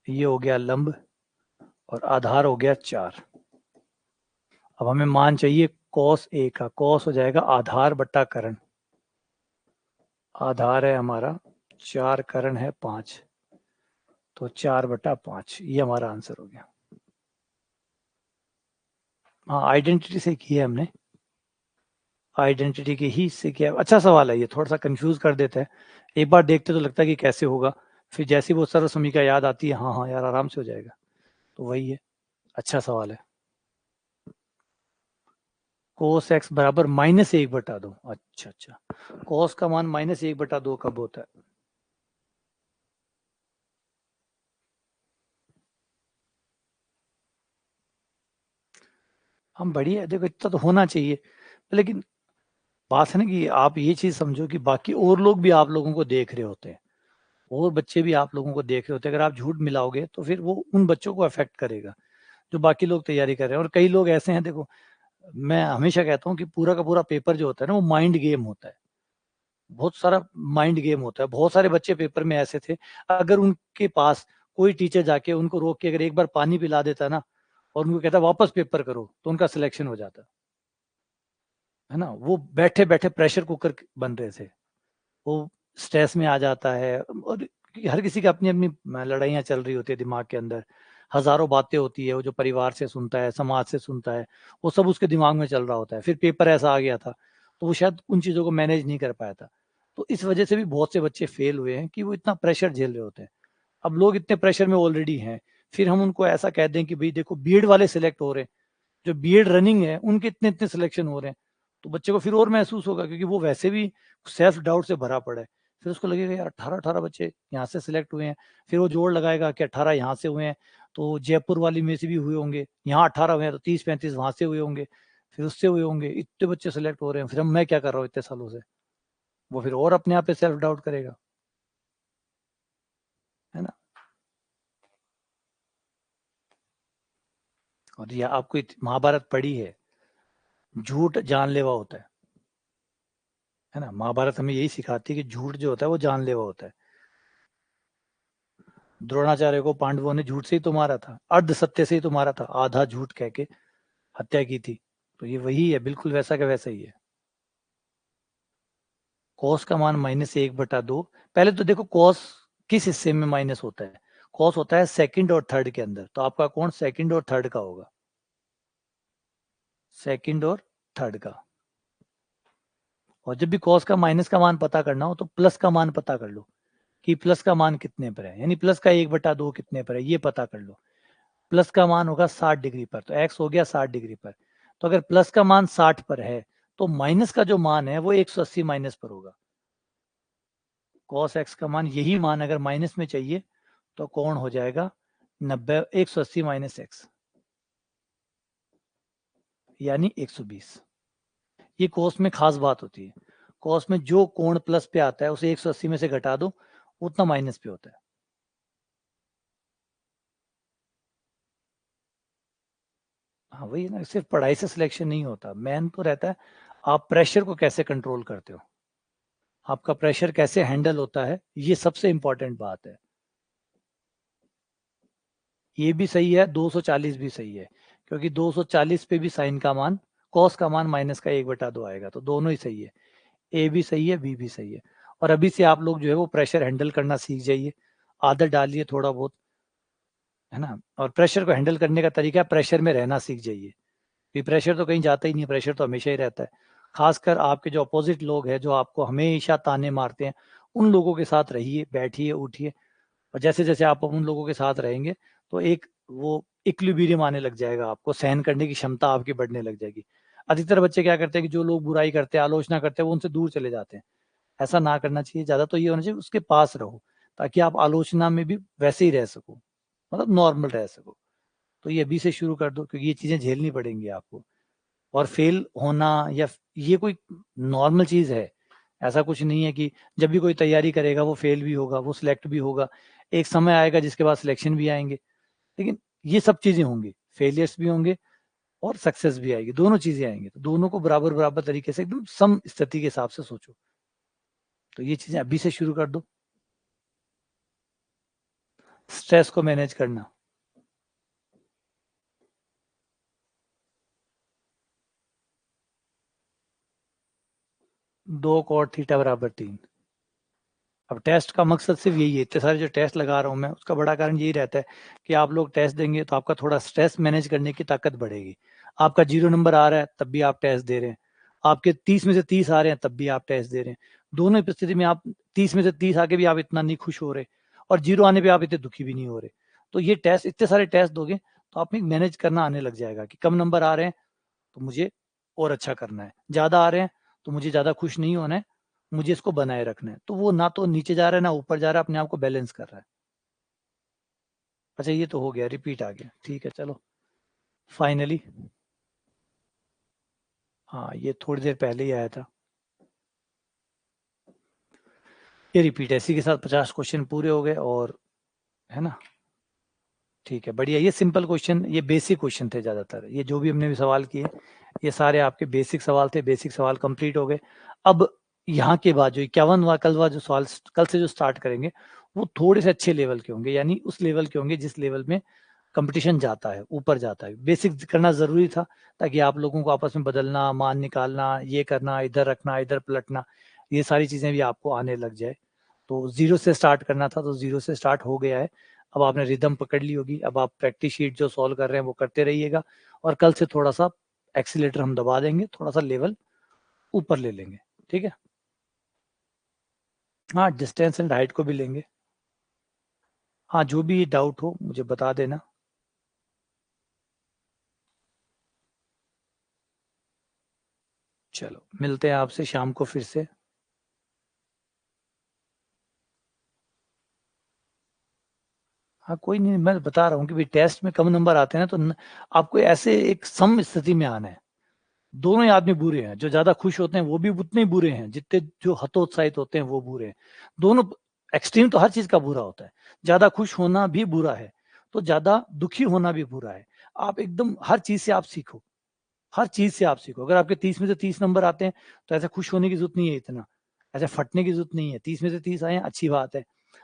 ये हो गया लंब और आधार हो गया 4। अब हमें मान चाहिए कॉस ए का। कॉस हो जाएगा आधार बट्टा कर्ण। आधार है हमारा 4, कर्ण है 5, तो 4/5। ये हमारा आंसर हो गया। हाँ, आइडेंटिटी से किया हमने, आइडेंटिटी के ही से किया। अच्छा सवाल है ये, थोड़ा सा कंफ्यूज कर देता है। एक बार देखते तो लगता है कि कैसे होगा, फिर जैसे वो सर्व समीकरण याद आती है, हाँ हाँ यार आराम से हो जाएगा। तो वही है, अच्छा सवाल है। कोस एक्स बराबर -1/2। अच्छा अच्छा, कोस का मान -1/2 कब होता है? हम बढ़िया, देखो इतना तो होना चाहिए, लेकिन बात है ना कि आप ये चीज समझो कि बाकी और लोग भी आप लोगों को देख रहे होते हैं, और बच्चे भी आप लोगों को देख रहे होते हैं। अगर आप झूठ मिलाओगे तो फिर वो उन बच्चों को अफेक्ट करेगा जो बाकी लोग तैयारी कर रहे हैं। और कई लोग ऐसे हैं, देखो मैं हमेशा कहता हूँ कि पूरा का पूरा पेपर जो होता है ना, वो माइंड गेम होता है। बहुत सारा माइंड गेम होता है। बहुत सारे बच्चे पेपर में ऐसे थे, अगर उनके पास कोई टीचर जाके उनको रोक के अगर एक बार पानी पिला देता ना और उनको कहता वापस पेपर करो, तो उनका सिलेक्शन हो जाता है ना। वो बैठे बैठे प्रेशर कुकर बन रहे थे, वो स्ट्रेस में आ जाता है। और हर किसी की अपनी अपनी लड़ाइयाँ चल रही होती है दिमाग के अंदर, हजारों बातें होती है, वो जो परिवार से सुनता है, समाज से सुनता है, वो सब उसके दिमाग में चल रहा होता है। फिर पेपर ऐसा आ गया था तो वो शायद उन चीज़ों को मैनेज नहीं कर पाया था। तो इस वजह से भी बहुत से बच्चे फेल हुए हैं कि वो इतना प्रेशर झेल रहे होते हैं। अब लोग इतने प्रेशर में ऑलरेडी हैं, फिर हम उनको ऐसा कह दें कि भाई देखो बीएड वाले सिलेक्ट हो रहे हैं, जो बीएड रनिंग है उनके इतने इतने सिलेक्शन हो रहे हैं, तो बच्चे को फिर और महसूस होगा, क्योंकि वो वैसे भी सेल्फ डाउट से भरा पड़ा है। फिर उसको लगेगा यार 18 बच्चे यहाँ से सिलेक्ट हुए हैं, फिर वो जोड़ लगाएगा कि 18 यहाँ से हुए हैं, तो जयपुर वाली में से भी हुए होंगे, यहाँ 18 हुए हैं तो 30-35 वहां से हुए होंगे, फिर उससे हुए होंगे, इतने बच्चे सिलेक्ट हो रहे हैं, फिर हम मैं क्या कर रहा हूँ इतने सालों से। वो फिर और अपने आप पे सेल्फ डाउट करेगा, है ना। और ये आपको महाभारत पढ़ी है, झूठ जानलेवा होता है ना। महाभारत हमें यही सिखाती है कि झूठ जो होता है वो जानलेवा होता है। द्रोणाचार्य को पांडवों ने झूठ से ही तो मारा था, अर्ध सत्य से ही तो मारा था, आधा झूठ कह के हत्या की थी। तो ये वही है, बिल्कुल वैसा का वैसा ही है। कॉस का मान -1/2। पहले तो देखो कॉस किस हिस्से में माइनस होता है। कॉस होता है सेकंड और थर्ड के अंदर, तो आपका कौन सेकंड और थर्ड का होगा? सेकंड और थर्ड का। और जब भी कॉस का माइनस का मान पता करना हो तो प्लस का मान पता कर लो कि प्लस का मान कितने पर है, यानी प्लस का 1/2 कितने पर है, ये पता कर लो। प्लस का मान होगा 60 डिग्री पर, तो एक्स हो गया 60 डिग्री पर। तो अगर प्लस का मान 60 पर है तो माइनस का जो मान है वो 180 माइनस पर होगा। कॉस एक्स का मान, यही मान अगर माइनस में चाहिए तो कौन हो जाएगा 90, 180 माइनस एक्स यानी 120। ये कॉस में खास बात होती है। कॉस में जो कोण प्लस पे आता है उसे 180 में से घटा दो, उतना माइनस पे होता है। हाँ वही ना, सिर्फ पढ़ाई से सिलेक्शन नहीं होता, मेन तो रहता है आप प्रेशर को कैसे कंट्रोल करते हो, आपका प्रेशर कैसे हैंडल होता है, ये सबसे इंपॉर्टेंट बात है। ये भी सही है, 240 भी सही है, क्योंकि 240 पे भी साइन का मान, कॉस का मान -1/2 आएगा, तो दोनों ही सही है। ए भी सही है, बी भी सही है। और अभी से आप लोग जो है वो प्रेशर हैंडल करना सीख जाइए, आदत डालिए थोड़ा बहुत, है ना। और प्रेशर को हैंडल करने का तरीका है, प्रेशर में रहना सीख जाइए। कि प्रेशर तो कहीं जाता ही नहीं, प्रेशर तो हमेशा ही रहता है। खासकर आपके जो अपोजिट लोग हैं, जो आपको हमेशा ताने मारते हैं, उन लोगों के साथ रहिए, बैठिए, उठिए। और जैसे जैसे आप उन लोगों के साथ रहेंगे तो एक वो इक्विलिब्रियम आने लग जाएगा, आपको सहन करने की क्षमता आपकी बढ़ने लग जाएगी। अधिकतर बच्चे क्या करते हैं कि जो लोग बुराई करते हैं, आलोचना करते हैं, वो उनसे दूर चले जाते हैं। ऐसा ना करना चाहिए, ज्यादा तो ये होना चाहिए उसके पास रहो, ताकि आप आलोचना में भी वैसे ही रह सको, मतलब नॉर्मल रह सको। तो ये अभी से शुरू कर दो, क्योंकि ये चीजें झेलनी पड़ेंगी आपको। और फेल होना या ये कोई नॉर्मल चीज है, ऐसा कुछ नहीं है कि जब भी कोई तैयारी करेगा वो फेल भी होगा, वो सिलेक्ट भी होगा। एक समय आएगा जिसके बाद सिलेक्शन भी आएंगे, लेकिन ये सब चीजें होंगी। फेलियर्स भी होंगे और सक्सेस भी आएगी, दोनों चीजें आएंगी। तो दोनों को बराबर बराबर तरीके से एकदम सम स्थिति के हिसाब से सोचो। तो ये चीजें अभी से शुरू कर दो। स्ट्रेस को मैनेज करना, 2 cot θ = 3। अब टेस्ट का मकसद सिर्फ यही है, इतने सारे जो टेस्ट लगा रहा हूँ मैं, उसका बड़ा कारण यही रहता है कि आप लोग टेस्ट देंगे तो आपका थोड़ा स्ट्रेस मैनेज करने की ताकत बढ़ेगी। आपका 0 नंबर आ रहा है तब भी आप टेस्ट दे रहे हैं, आपके 30 में से 30 आ रहे हैं तब भी आप टेस्ट दे रहे हैं। दोनों परिस्थिति में आप 30 में से 30 आके भी आप इतना नहीं खुश हो रहे, और 0 आने पे आप इतने दुखी भी नहीं हो रहे। तो ये टेस्ट, इतने सारे टेस्ट दोगे तो आप में मैनेज करना आने लग जाएगा कि कम नंबर आ रहे हैं तो मुझे और अच्छा करना है, ज्यादा आ रहे हैं तो मुझे ज्यादा खुश नहीं होना है, मुझे इसको बनाए रखना है। तो वो ना तो नीचे जा रहा है ना ऊपर जा रहा है, अपने आप को बैलेंस कर रहा है। अच्छा ये तो हो गया, रिपीट आ गया, ठीक है चलो फाइनली। हाँ ये थोड़ी देर पहले ही आया था, ये रिपीट है। इसी के साथ 50 क्वेश्चन पूरे हो गए, और है ना, ठीक है बढ़िया। ये सिंपल क्वेश्चन, ये बेसिक क्वेश्चन थे ज्यादातर, ये जो भी हमने भी सवाल किए ये सारे आपके बेसिक सवाल थे, बेसिक सवाल कंप्लीट हो गए। अब यहाँ के बाद जो 51वां कल जो सवाल कल से जो स्टार्ट करेंगे वो थोड़े से अच्छे लेवल के होंगे, यानी उस लेवल के होंगे जिस लेवल में कंपटीशन जाता है, ऊपर जाता है। बेसिक करना जरूरी था ताकि आप लोगों को आपस में बदलना, मान निकालना, ये करना, इधर रखना, इधर पलटना, ये सारी चीजें भी आपको आने लग जाए। तो 0 से स्टार्ट करना था तो 0 से स्टार्ट हो गया है। अब आपने रिदम पकड़ ली होगी, अब आप प्रैक्टिस शीट जो सॉल्व कर रहे हैं वो करते रहिएगा, और कल से थोड़ा सा एक्सीलेटर हम दबा देंगे, थोड़ा सा लेवल ऊपर ले लेंगे, ठीक है। हाँ डिस्टेंस एंड हाइट को भी लेंगे। हाँ जो भी डाउट हो मुझे बता देना। चलो मिलते हैं आपसे शाम को फिर से। हाँ कोई नहीं, मैं बता रहा हूँ कि भाई टेस्ट में कम नंबर आते हैं ना, तो आपको ऐसे एक सम स्थिति में आना है। दोनों ही आदमी बुरे हैं, जो ज्यादा खुश होते हैं वो भी उतने ही बुरे हैं जितने जो हतोत्साहित होते हैं वो बुरे हैं। दोनों एक्सट्रीम तो हर चीज का बुरा होता है, ज्यादा खुश होना भी बुरा है, तो ज्यादा दुखी होना भी बुरा है। आप एकदम हर चीज से आप सीखो, हर चीज से आप सीखो। अगर आपके 30 में से 30 नंबर आते हैं तो ऐसे खुश होने की जरूरत नहीं है, इतना ऐसे फटने की जरूरत नहीं है। 30 में से 30 आए हैं, अच्छी बात है।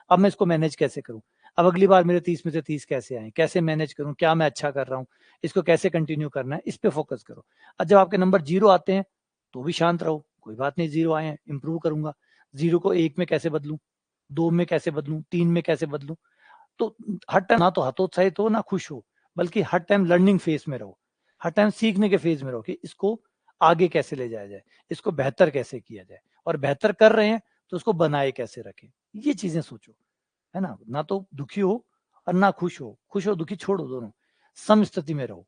अब मैं इसको मैनेज कैसे करूं, अब अगली बार मेरे 30 में से 30 कैसे आए, कैसे मैनेज करूं, क्या मैं अच्छा कर रहा हूं, इसको कैसे कंटिन्यू करना है, इस पे फोकस करो। और जब आपके नंबर 0 आते हैं तो भी शांत रहो, कोई बात नहीं, 0 आए हैं, इंप्रूव करूंगा। 0 को 1 में कैसे बदलूं, 2 में कैसे बदलूं, 3 में कैसे बदलूं। तो हर टाइम ना तो हतोत्साहित हो ना खुश हो, बल्कि हर टाइम लर्निंग फेज में रहो, हर टाइम सीखने के फेज में रहो कि इसको आगे कैसे ले जाया जाए, इसको बेहतर कैसे किया जाए, और बेहतर कर रहे हैं तो उसको बनाए कैसे रखें। ये चीजें सोचो, है ना तो दुखी हो और ना खुश हो, खुश हो दुखी छोड़ो, दोनों सम स्थिति में रहो,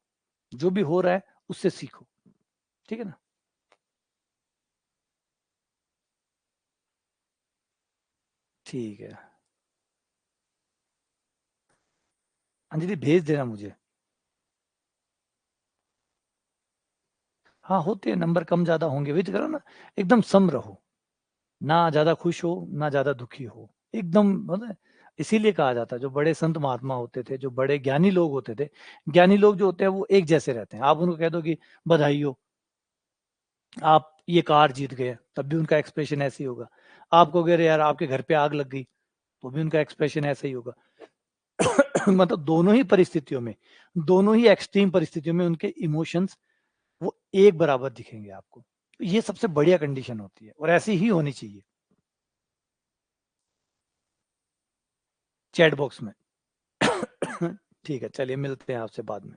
जो भी हो रहा है उससे सीखो, ठीक है ना। ठीक है अंजलि, भेज देना मुझे। हाँ होते हैं, नंबर कम ज्यादा होंगे, वही तो करो ना, एकदम सम रहो, ना ज्यादा खुश हो ना ज्यादा दुखी हो, एकदम मतलब। इसीलिए कहा जाता है जो बड़े संत महात्मा होते थे, जो बड़े ज्ञानी लोग होते थे, ज्ञानी लोग जो होते हैं वो एक जैसे रहते हैं। आप उनको कह दो कि बधाई हो, आप ये कार जीत गए, तब भी उनका एक्सप्रेशन ऐसे ही होगा। आप कहोगे अरे यार आपके घर पे आग लग गई, तो भी उनका एक्सप्रेशन ऐसा ही होगा। मतलब दोनों ही परिस्थितियों में, दोनों ही एक्सट्रीम परिस्थितियों में उनके इमोशंस वो एक बराबर दिखेंगे आपको। ये सबसे बढ़िया कंडीशन होती है और ऐसी ही होनी चाहिए। चैट बॉक्स में। ठीक है चलिए, मिलते हैं आपसे बाद में।